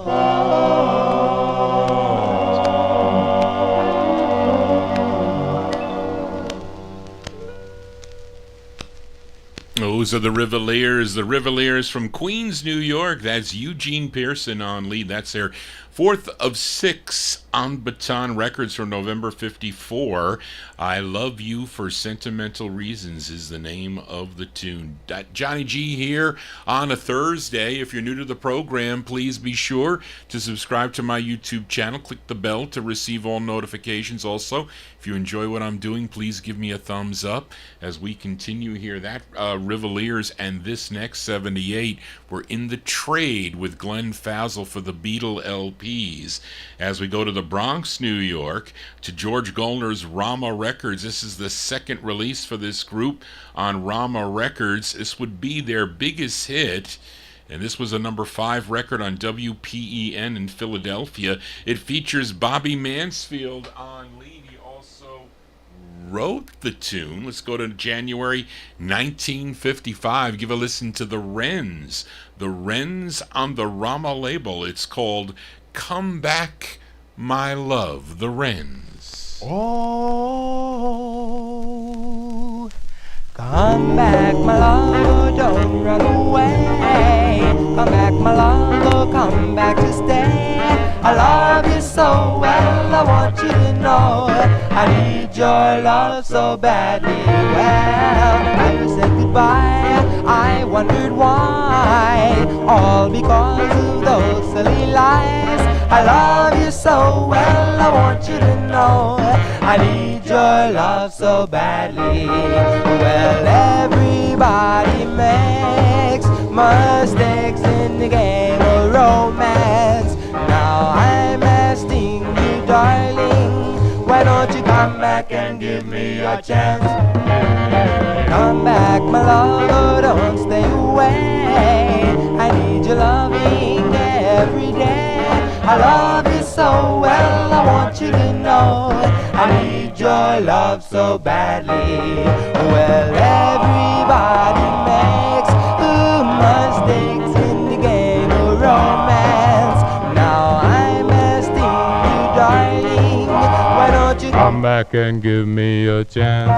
part. Those are the Rivaleers from Queens, New York. That's Eugene Pearson on lead. That's their 4th of 6 on Baton Records from November 54. I Love You for Sentimental Reasons is the name of the tune. Johnny G here on a Thursday. If you're new to the program, please be sure to subscribe to my YouTube channel. Click the bell to receive all notifications. Also, if you enjoy what I'm doing, please give me a thumbs up as we continue here. That Rivaleers and this next 78 were in the trade with Glenn Fazell for the Beatle LPs. As we go to the Bronx, New York, to George Gollner's Rama Records. This is the second release for this group on Rama Records. This would be their biggest hit, and this was a number 5 record on WPEN in Philadelphia. It features Bobby Mansfield on lead. He also wrote the tune. Let's go to January 1955. Give a listen to the Rens. The Rens on the Rama label. It's called Come Back, My Love. The Rens. Oh, come back, my love, don't run away. Come back, my love, oh, come back to stay. I love you so well, I want you to know I need your love so badly. Well, when you said goodbye, I wondered why. All because of those silly lies. I love you so well, I want you to know I need your love so badly. Well, everybody makes mistakes in the game of romance. Now I'm asking you, darling, why don't you come back and give me your chance? Come back, my love, oh, don't stay away. I need your loving every day. I love you so well, I want you to know I need your love so badly. Well, everybody makes mistakes in the game of romance. Now I'm asking you, darling, why don't you come back and give me a chance?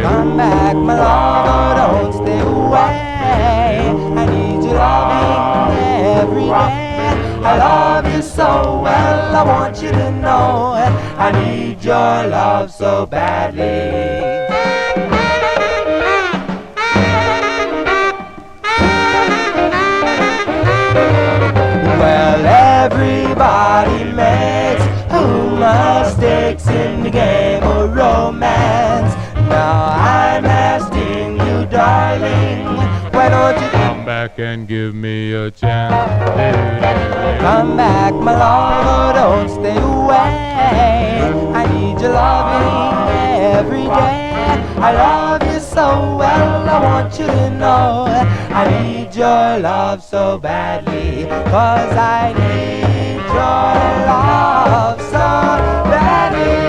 Come back, my love, oh, don't stay away. I need your loving every day. I love you so well, I want you to know I need your love so badly. Well, everybody makes mistakes in the game of romance. Now I'm asking you, darling, why don't you come back and give me a chance? Come back, my love, don't stay away. I need your loving every day. I love you so well, I want you to know I need your love so badly. 'Cause I need your love so badly.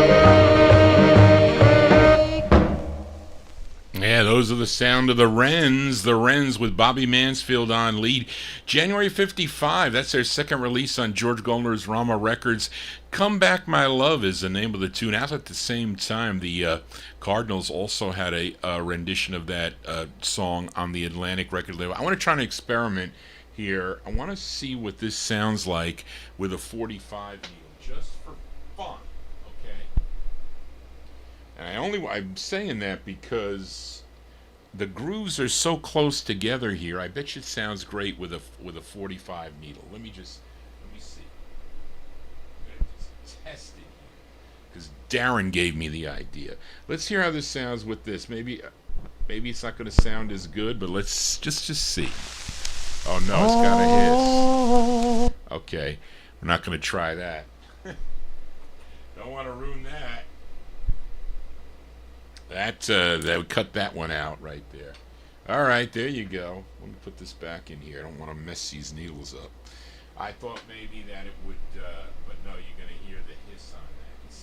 Yeah, those are the sound of the Rens with Bobby Mansfield on lead. January 55, that's their second release on George Goldner's Rama Records. Come Back My Love is the name of the tune. Out at the same time, the Cardinals also had a rendition of that song on the Atlantic record label. I want to try an experiment here. I want to see what this sounds like with a 45 needle, just for fun, okay? And I'm saying that because the grooves are so close together here. I bet you it sounds great with a 45 needle. Let me see. I'm gonna just test it here because Darren gave me the idea. Let's hear how this sounds with this. Maybe it's not going to sound as good, but let's just see. Oh no, it's got a hiss. Okay, we're not going to try that. Don't want to ruin that. That would cut that one out right there. All right, there you go. Let me put this back in here. I don't want to mess these needles up. I thought maybe that it would, but no, you're gonna hear the hiss on that.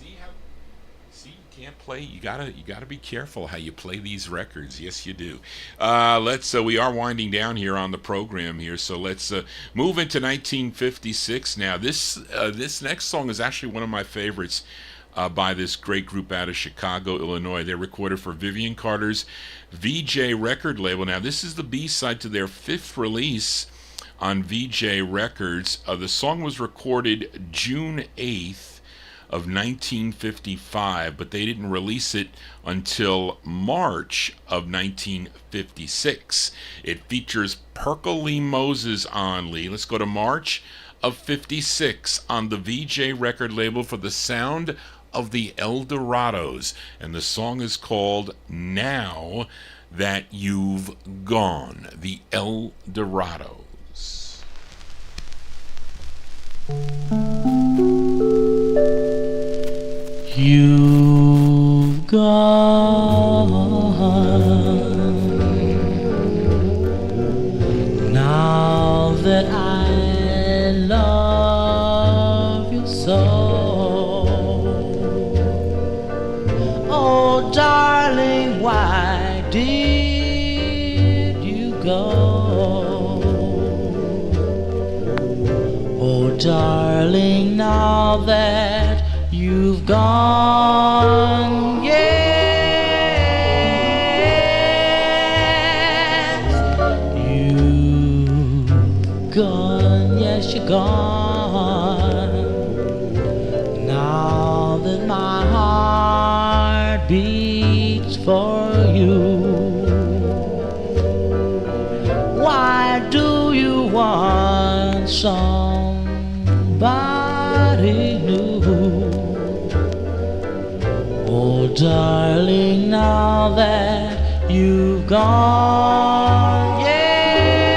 See, you can't play. You gotta be careful how you play these records. Yes, you do. We are winding down here on the program here, so let's move into 1956 now. This next song is actually one of my favorites. By this great group out of Chicago, Illinois. They recorded for Vivian Carter's VJ record label. Now, this is the B-side to their fifth release on VJ Records. The song was recorded June 8th of 1955, but they didn't release it until March of 1956. It features Perkle Lee Moses on lead. Let's go to March of 56 on the VJ record label for the sound of the Eldorados, and the song is called Now That You've Gone, the Eldorados. You've gone now that I love you so. go. Oh, darling, now that you've gone, yes, you've gone, yes, you're gone. Now that my heart beats for you, why do you want somebody new? Oh, darling, now that you've gone, yes,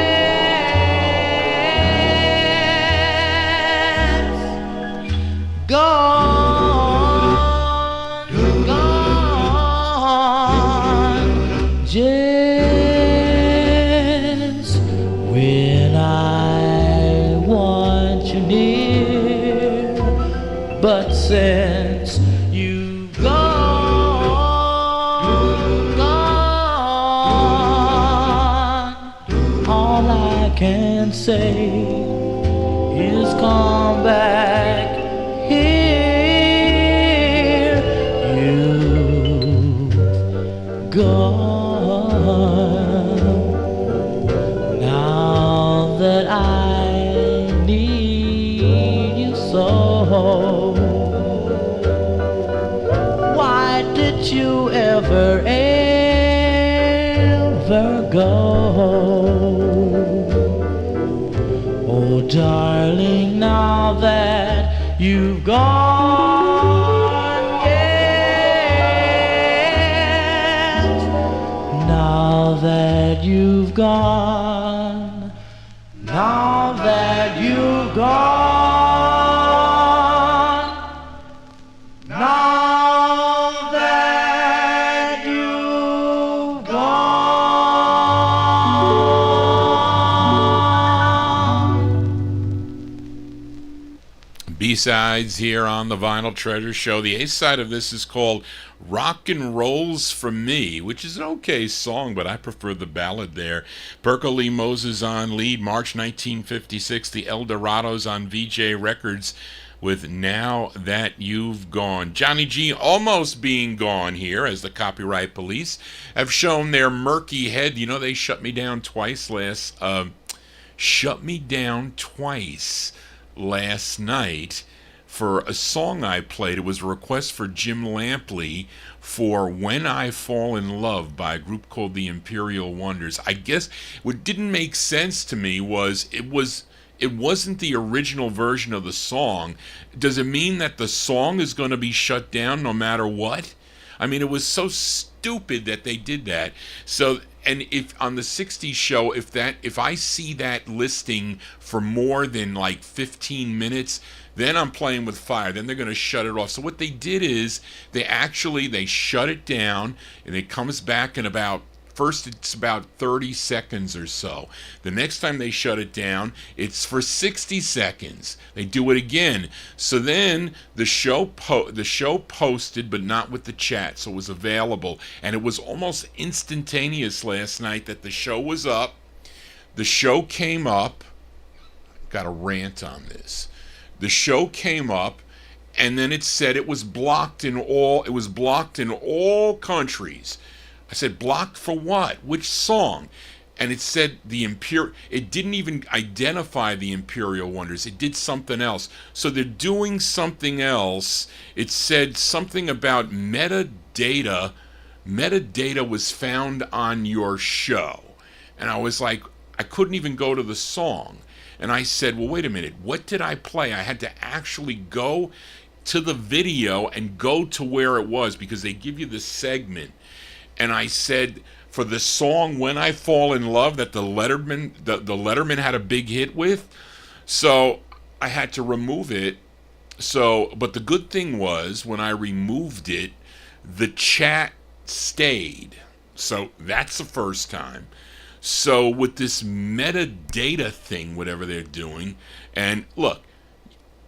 gone, gone, just when I want you near, but since you've gone, all I can say is come back here. You've gone. Now that I need you so, why did you ever go? Oh, darling, now that you've gone, yes, now that you've gone, now that you've gone, now that you've gone. B-sides here on the Vinyl Treasure Show. The A-side of this is called Rock and Rolls for Me, which is an okay song, but I prefer the ballad there. Perko Lee Moses on lead, March 1956, the Eldorados on VJ Records with Now That You've Gone. Johnny G almost being gone here, as the copyright police have shown their murky head. You know, they shut me down twice last night for a song I played. It was a request for Jim Lampley for When I Fall in Love by a group called the Imperial Wonders. I guess what didn't make sense to me was it wasn't the original version of the song. Does it mean that the song is going to be shut down no matter what? I mean, it was so stupid that they did that. So, and if on the 60s show, if I see that listing for more than like 15 minutes, then I'm playing with fire. Then they're going to shut it off. So what they did is they shut it down, and it comes back in first it's about 30 seconds or so. The next time they shut it down, it's for 60 seconds. They do it again. So then the show posted, but not with the chat, so it was available. And it was almost instantaneous last night that the show was up. The show came up. Got a rant on this. The show came up, and then it said it was blocked in all countries. I said, blocked for what? Which song? And it said it didn't even identify the Imperial Wonders. It did something else. So they're doing something else. It said something about metadata. Metadata was found on your show. And I was like, I couldn't even go to the song. And I said, well, wait a minute. What did I play? I had to actually go to the video and go to where it was, because they give you the segment. And I said, for the song When I Fall in Love that the Letterman had a big hit with, so I had to remove it. So, but the good thing was, when I removed it, the chat stayed. So that's the first time. So with this metadata thing, whatever they're doing, and look,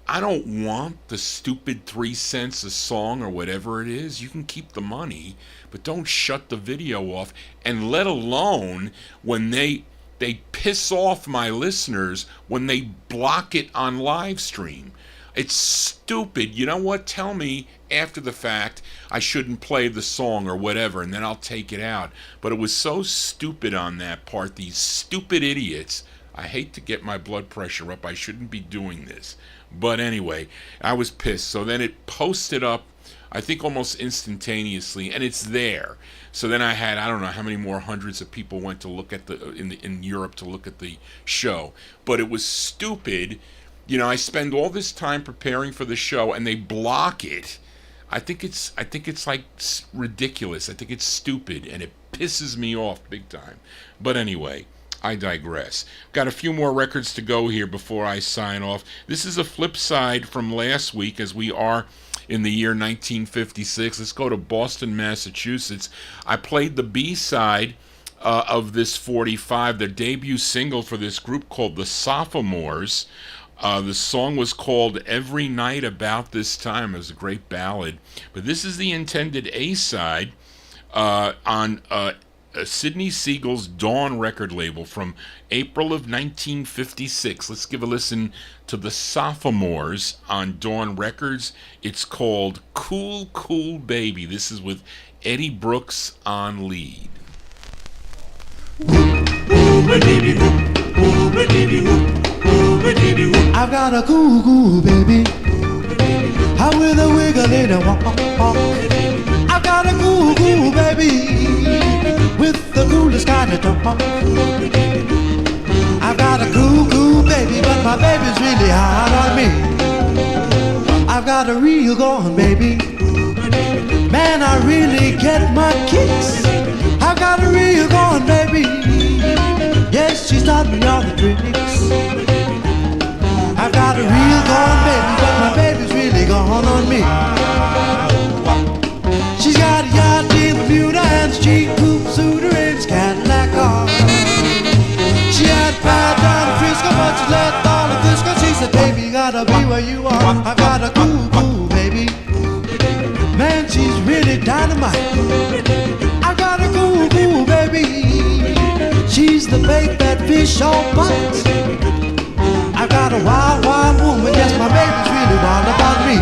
I don't want the stupid 3 cents a song or whatever it is. You can keep the money, but don't shut the video off. And let alone when they they piss off my listeners when they block it on live stream. It's stupid. You know what? Tell me after the fact I shouldn't play the song or whatever, and then I'll take it out. But it was so stupid on that part. These stupid idiots. I hate to get my blood pressure up. I shouldn't be doing this. But anyway, I was pissed. So then it posted up, I think almost instantaneously, and it's there. So then I had, I don't know how many more hundreds of people went to look at in Europe to look at the show. But it was stupid. You know, I spend all this time preparing for the show, and they block it. I think it's like ridiculous. I think it's stupid, and it pisses me off big time. But anyway, I digress. Got a few more records to go here before I sign off. This is a flip side from last week, as we are in the year 1956. Let's go to Boston, Massachusetts. I played the B-side of this 45, their debut single for this group called the Sophomores. The song was called Every Night About This Time. It was a great ballad. But this is the intended A-side on Sidney Siegel's Dawn record label from April of 1956. Let's give a listen to the Sophomores on Dawn Records. It's called Cool, Cool Baby. This is with Eddie Brooks on lead. I've got a cool, cool baby. I'm with a wiggle in a walk. I've got a cool, cool baby with the coolest kind of talk. I've got a cool, cool baby, but my baby's really hard on me. I've got a real gone baby. Man, I really get my kicks. I've got a real gone baby. Yes, she's taught me all the tricks. I've got a real gone baby, but my baby's really gone on me. She's got a yacht in Bermuda and street coupe suitor in his Cadillac car. She had pride down in Frisco, but she left all of this cause she said, baby, you gotta be where you are. I've got a cool, cool baby. Man, she's really dynamite. I've got a cool, cool baby. She's the bait that fish all bites. I've got a wild, wild woman. Yes, my baby's really wild about me.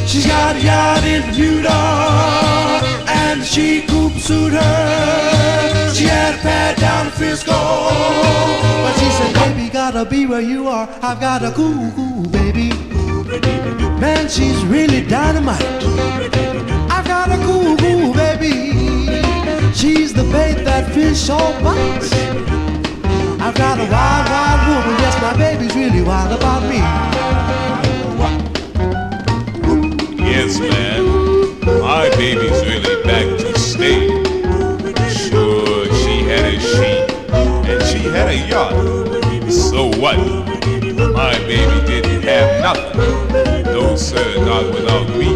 She's got a yacht in Bermuda and she coupe suit her. She had a pad down in Frisco, but she said, baby, gotta be where you are. I've got a cool, cool baby. Man, she's really dynamite. I've got a cool, cool baby. She's the bait that fish all bites. I've got a wild, wild woman. Yes, my baby's really wild about me. Yes, man. My baby's really back to stay. Sure, she had a sheep and she had a yacht. So what? My baby didn't have nothing. No, sir, not without me.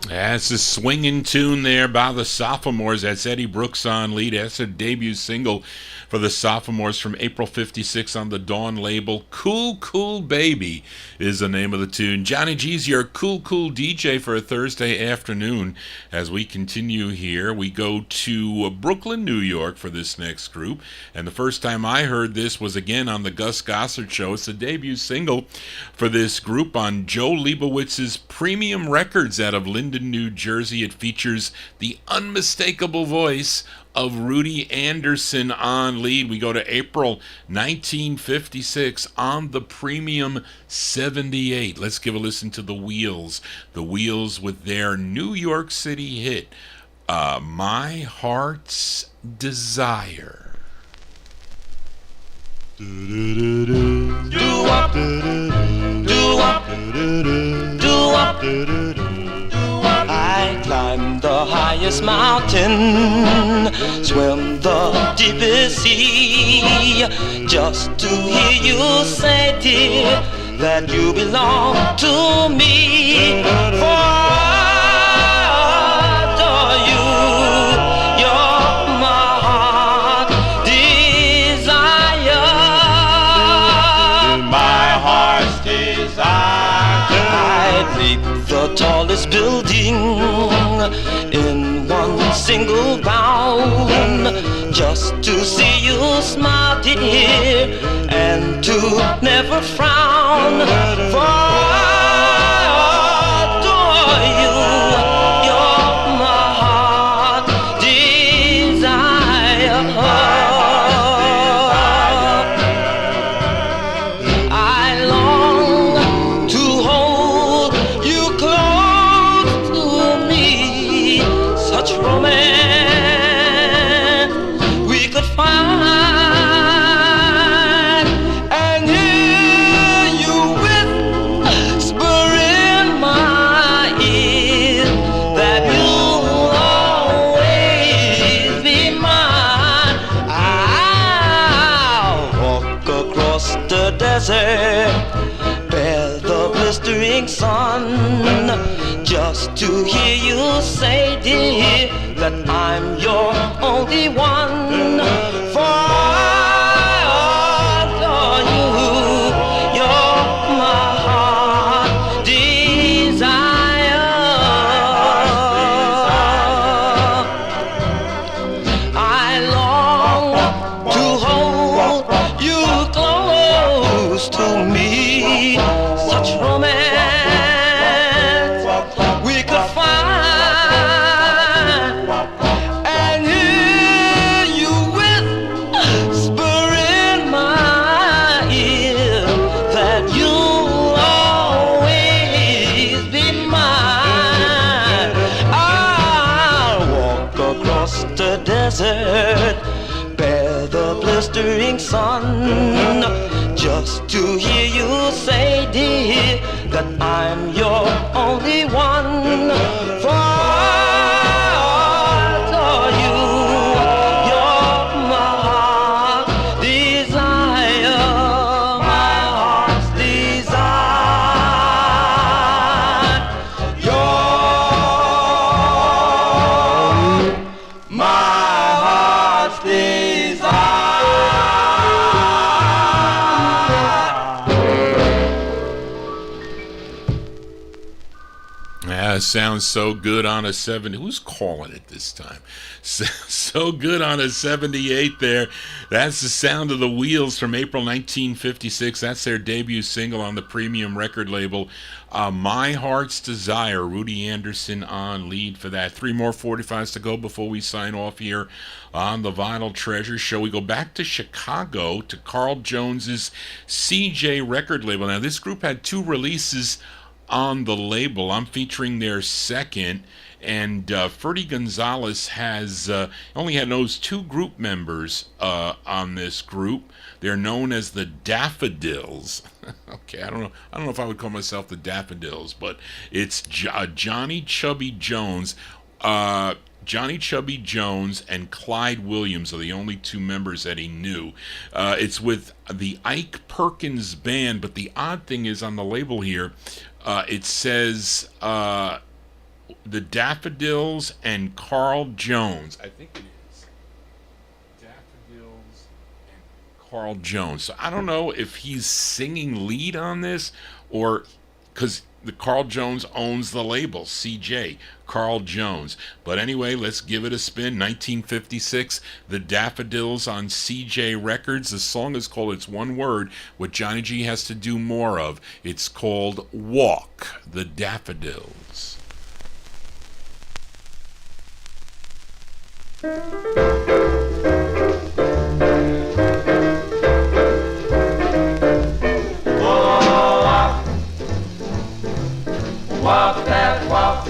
That's a swinging tune there by the Sophomores. That's Eddie Brooks on lead. That's their debut single for the Sophomores from April 56 on the Dawn label. Cool, Cool Baby is the name of the tune. Johnny G's your cool, cool DJ for a Thursday afternoon. As we continue here, we go to Brooklyn, New York for this next group. And the first time I heard this was again on the Gus Gossard Show. It's the debut single for this group on Joe Leibowitz's Premium Records out of Linden, New Jersey. It features the unmistakable voice of Rudy Anderson on lead. We go to April 1956 on the Premium 78. Let's give a listen to The Wheels. The Wheels with their New York City hit, My Heart's Desire. Do-wop, do-wop, do-wop, do-wop. I climb Climb the highest mountain, swim the deepest sea, just to hear you say, dear, that you belong to me. For I adore you, you're my heart desire. My heart's desire. I'd leap the tallest building in one single bound, just to see you smile, dear, and to never frown. For I adore you, you're my heart desire. I long to hold you close to me, such romance we could find, and hear you whisper in my ear that you'll always be mine. I'll walk across the desert, bear the blistering sun, just to hear you say, dear, that I'm your only one. For I adore you, you're my heart desire. I long to hold you close to me, such romance we could find, and hear you whisper in my ear that you'll always be mine. I'll walk across the desert, bear the blistering sun, just to hear you say, dear, that I'm your only one. For I adore you, you're my heart desire, my heart's desire. You're my heart's desire. Sounds so good on a 70. Who's calling it this time? So good on a 78 there. That's the sound of the Wheels from April 1956. That's their debut single on the premium record label, My Heart's Desire. Rudy Anderson on lead for that. 3 more 45s to go before we sign off here on the Vinyltreasure show. We go back to Chicago to Carl Jones's CJ record label. Now, this group had 2 releases on the label. I'm featuring their second, and Ferdy Gonzalez has only had those 2 group members on this group. They're known as the Daffodils. Okay, I don't know if I would call myself the Daffodils, but it's Johnny Chubby Jones. Johnny Chubby Jones and Clyde Williams are the only 2 members that he knew. It's with the Ike Perkins Band, but the odd thing is on the label here, it says the Daffodils and Carl Jones. I think it is Daffodils and Carl Jones. So I don't know if he's singing lead on this, or because the Carl Jones owns the label, CJ, Carl Jones. But anyway, let's give it a spin. 1956, the Daffodils on CJ Records. The song is called, it's one word, what Johnny G has to do more of. It's called Walk, the Daffodils. Walk that walk,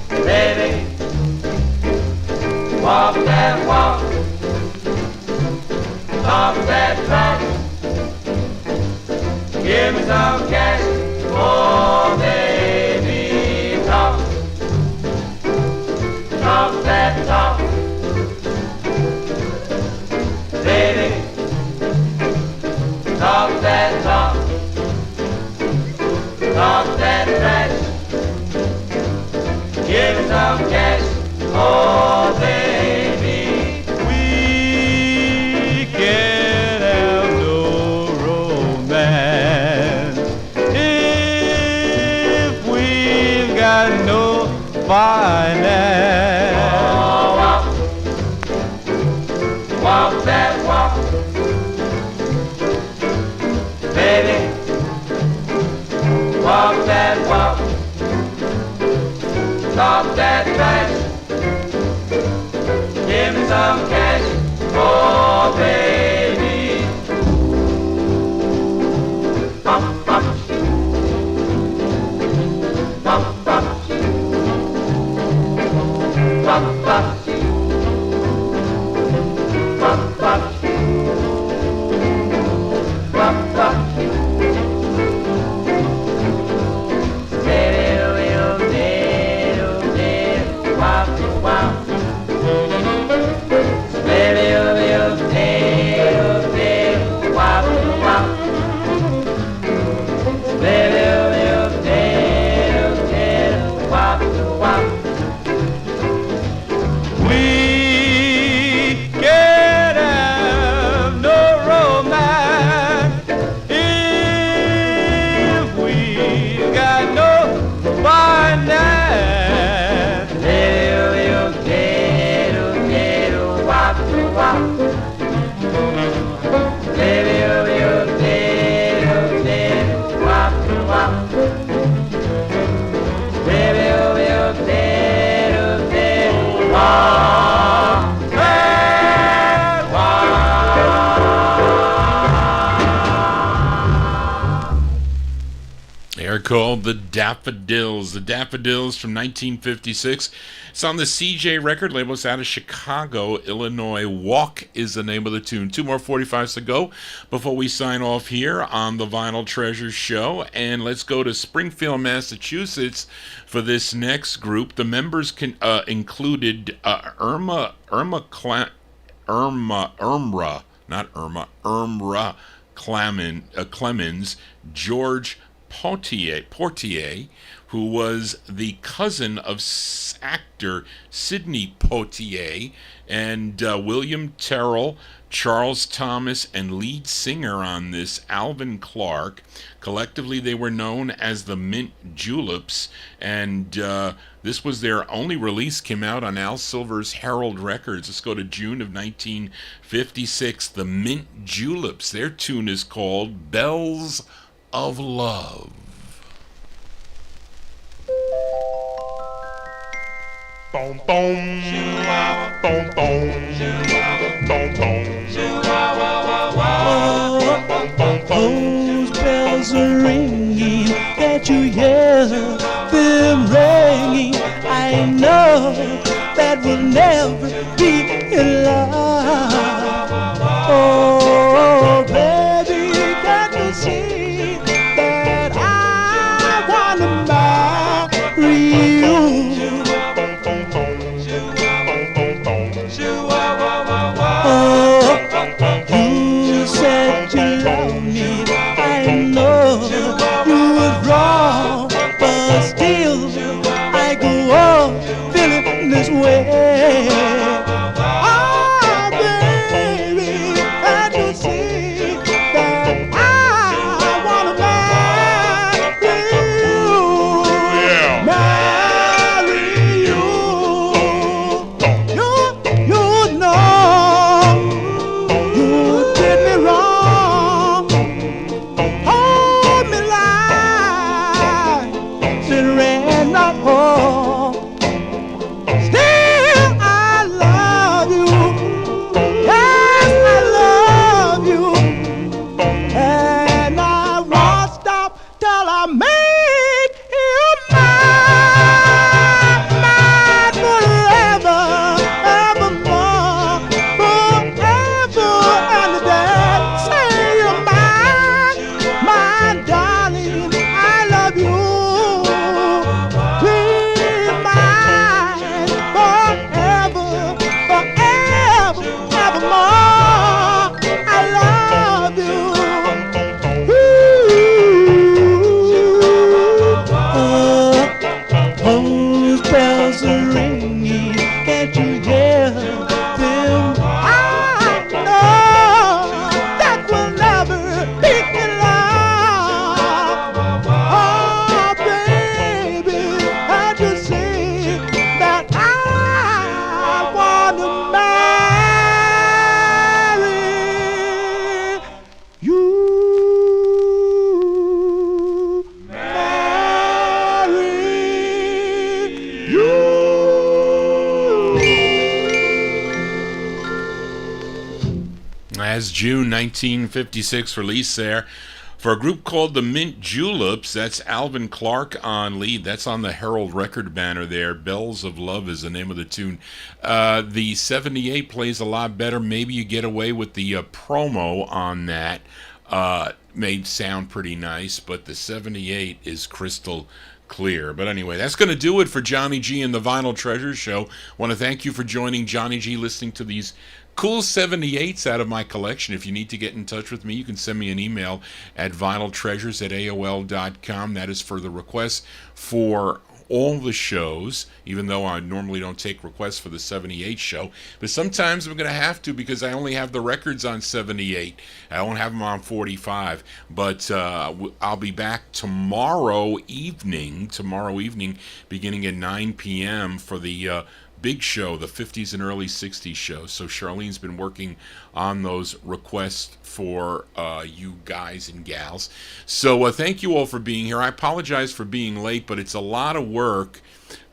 baby. Walk that walk, talk that talk. Give me some cash, oh baby, got no finance. Walk that walk, baby. Walk that walk, talk that trash. Give me some cash, oh baby. Bum, bum. Bum, bum. Bum, bum. Bum, bum. Bum, bum. Called the Daffodils. The Daffodils from 1956. It's on the CJ record label. It's out of Chicago, Illinois. Walk is the name of the tune. 2 more 45s to go before we sign off here on the Vinyl Treasures show. And let's go to Springfield, Massachusetts for this next group. The members included Irma Clemens, George Poitier, who was the cousin of actor Sidney Poitier, and William Terrell, Charles Thomas, and lead singer on this, Alvin Clark. Collectively, they were known as the Mint Julips, and this was their only release, came out on Al Silver's Herald Records. Let's go to June of 1956. The Mint Julips. Their tune is called Bells of Love. Boom, boom, boom, boom, boom, boom. Those bells are ringing, can't you hear them ringing? I know that we'll never be in love. Oh, baby, can't you see that I wanna marry you? You said you love me, I know you was wrong, but still I go on feeling this way. Oh, baby, can't you see that I wanna marry you? Yeah. Marry you. You know you did me wrong. Hold me like Cinderella home. Still I love you. Yes, I love you. And I won't stop till I make you mine. Mine forever, evermore. Forever and a day. Say you're mine, my darling. I love you. Be mine forever, forever, evermore. I love you. Those bells are ringing, can't you hear them? I know that we'll never be in love. Oh, baby, can't Jazz, June 1956 release there. For a group called the Mint Julips, that's Alvin Clark on lead. That's on the Herald record banner there. Bells of Love is the name of the tune. The 78 plays a lot better. Maybe you get away with the promo on that. Made sound pretty nice, but the 78 is crystal clear. But anyway, that's going to do it for Johnny G and the Vinyl Treasures Show. Want to thank you for joining Johnny G, listening to these cool 78s out of my collection. If you need to get in touch with me, you can send me an email at vinyltreasures@aol.com. That is for the requests for all the shows, even though I normally don't take requests for the 78 show. But sometimes I'm going to have to, because I only have the records on 78. I don't have them on 45. But I'll be back tomorrow evening, beginning at 9 p.m. for the big show, the 50s and early 60s show. So Charlene's been working on those requests for you guys and gals. So thank you all for being here. I apologize for being late, but it's a lot of work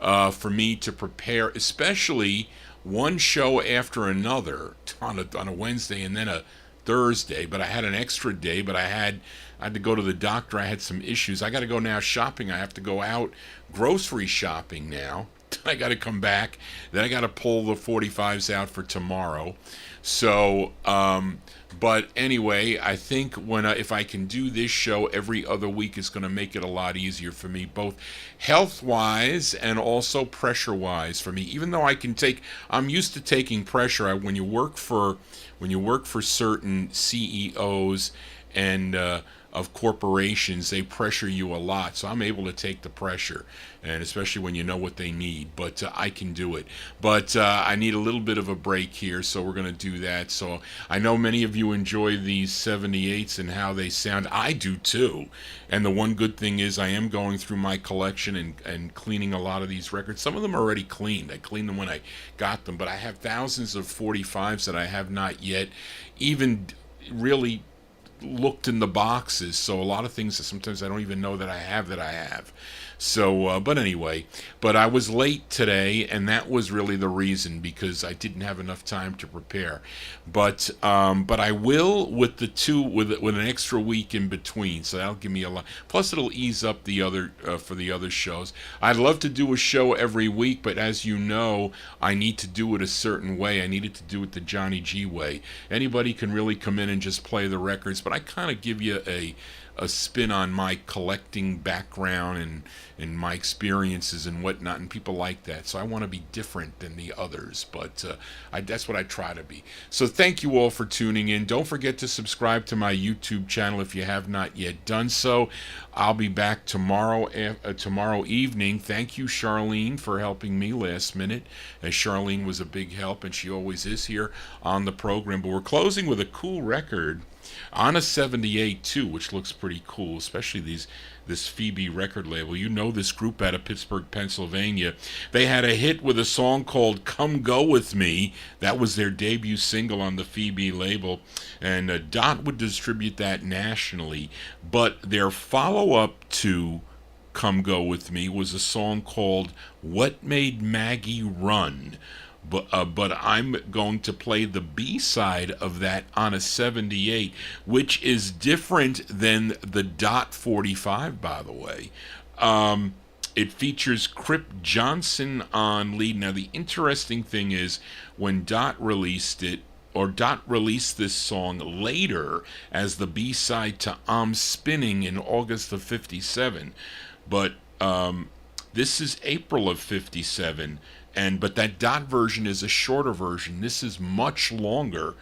for me to prepare, especially one show after another on a Wednesday and then a Thursday. But I had an extra day, but I had to go to the doctor. I had some issues. I got to go now shopping. I have to go out grocery shopping now. I got to come back. Then I got to pull the 45s out for tomorrow. So, but anyway, I think if I can do this show every other week, it's going to make it a lot easier for me, both health-wise and also pressure-wise for me. Even though I'm used to taking pressure. When you work for certain CEOs and of corporations, they pressure you a lot, so I'm able to take the pressure, and especially when you know what they need. But I can do it. But I need a little bit of a break here, so we're going to do that. So I know many of you enjoy these 78s and how they sound. I do too. And the one good thing is I am going through my collection and cleaning a lot of these records. Some of them are already cleaned. I cleaned them when I got them, but I have thousands of 45s that I have not yet even really looked in the boxes, so a lot of things that sometimes I don't even know that I have. So, but anyway, but I was late today, and that was really the reason, because I didn't have enough time to prepare. But I will with the two, with an extra week in between, so that'll give me a lot. Plus, it'll ease up the other for the other shows. I'd love to do a show every week, but as you know, I need to do it a certain way. I needed to do it the Johnny G way. Anybody can really come in and just play the records, but I kind of give you a spin on my collecting background and my experiences and whatnot, and people like that. So I want to be different than the others, but that's what I try to be. So thank you all for tuning in. Don't forget to subscribe to my YouTube channel if you have not yet done so. I'll be back tomorrow evening. Thank you, Charlene, for helping me last minute, as Charlene was a big help, and she always is here on the program. But we're closing with a cool record on a 78 too, which looks pretty cool, especially this Phoebe record label. You know this group out of Pittsburgh, Pennsylvania. They had a hit with a song called Come Go With Me. That was their debut single on the Phoebe label, and Dot would distribute that nationally. But their follow-up to Come Go With Me was a song called What Made Maggie Run. But I'm going to play the B-side of that on a 78, which is different than the Dot 45, by the way. It features Crip Johnson on lead. Now, the interesting thing is, when Dot released it, or Dot released this song later as the B-side to I'm Spinning in August of 57. But this is April of 57. But that Dot version is a shorter version. This is much longer,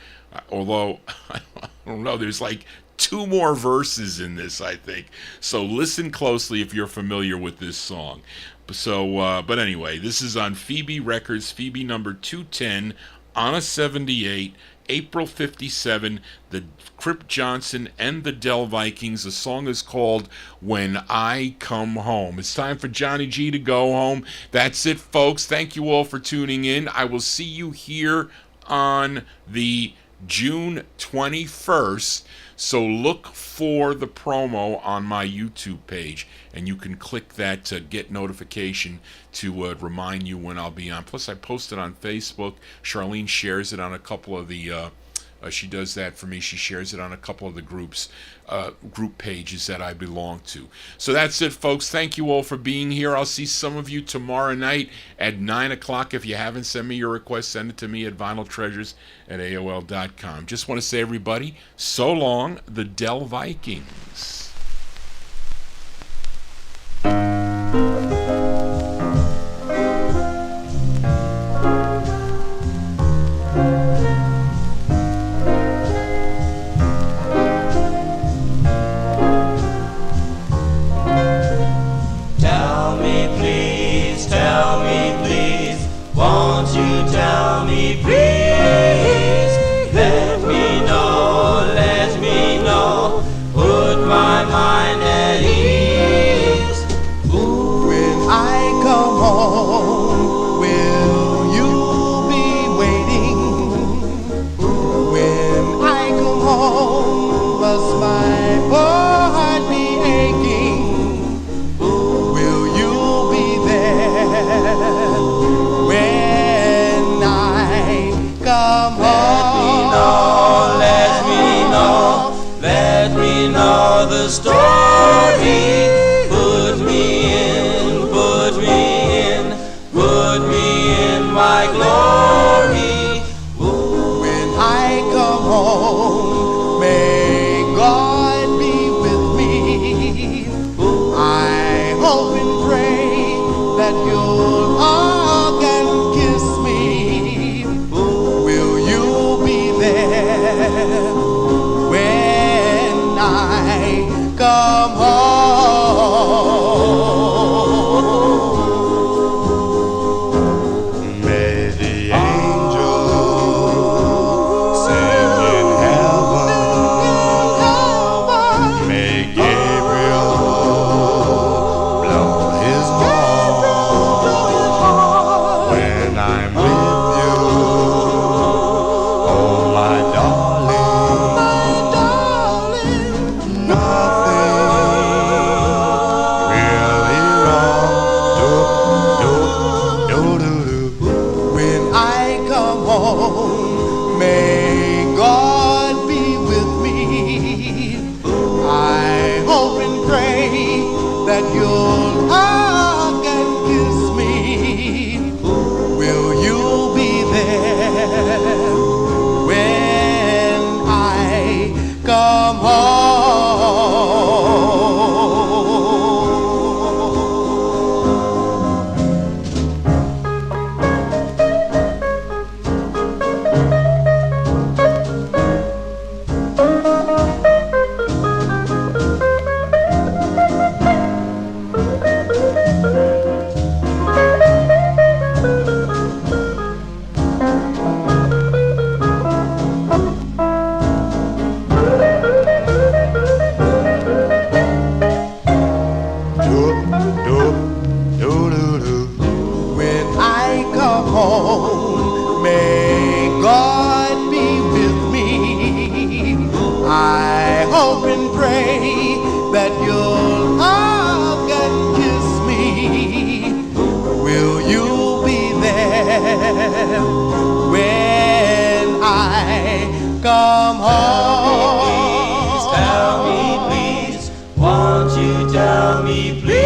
although I don't know, there's like 2 more verses in this, I think. So listen closely if you're familiar with this song. So, but anyway, this is on Phoebe Records, Phoebe number 210, on a 78, April 57, the Crip Johnson and the Dell Vikings. The song is called When I Come Home. It's time for Johnny G to go home. That's it, folks. Thank you all for tuning in. I will see you here on the June 21st. So look for the promo on my YouTube page, and you can click that to get notification to remind you when I'll be on. Plus, I post it on Facebook. Charlene shares it on a couple of the She does that for me. She shares it on a couple of the group pages that I belong to. So that's it, folks. Thank you all for being here. I'll see some of you tomorrow night at 9 o'clock. If you haven't sent me your request, send it to me at vinyltreasures@aol.com. Just want to say, everybody, so long, the Dell Vikings. Won't you tell me, please? Let me know, put my mind at ease. Ooh. When I come home, will you be waiting? When I come home, must my heart be aching? Will you be there? When I come home, let me know the story. Put me in my glory. Ooh. When I come home, may God be with me. I hope and pray that you'll hug and kiss me. Will you be there when I come home? May the angels sing in heaven. May Gabriel blow his horn when I'm with you. Oh, my darling, nothing really wrong. Do-do-do-do-do. When I come home, may God be with me. I hope and pray that you'll hug and kiss me. Will you be there when I come home? When I come home, may God be with me. I hope and pray that you'll hug and kiss me. Will you be there when I come home? Tell me, please, won't you tell me, please?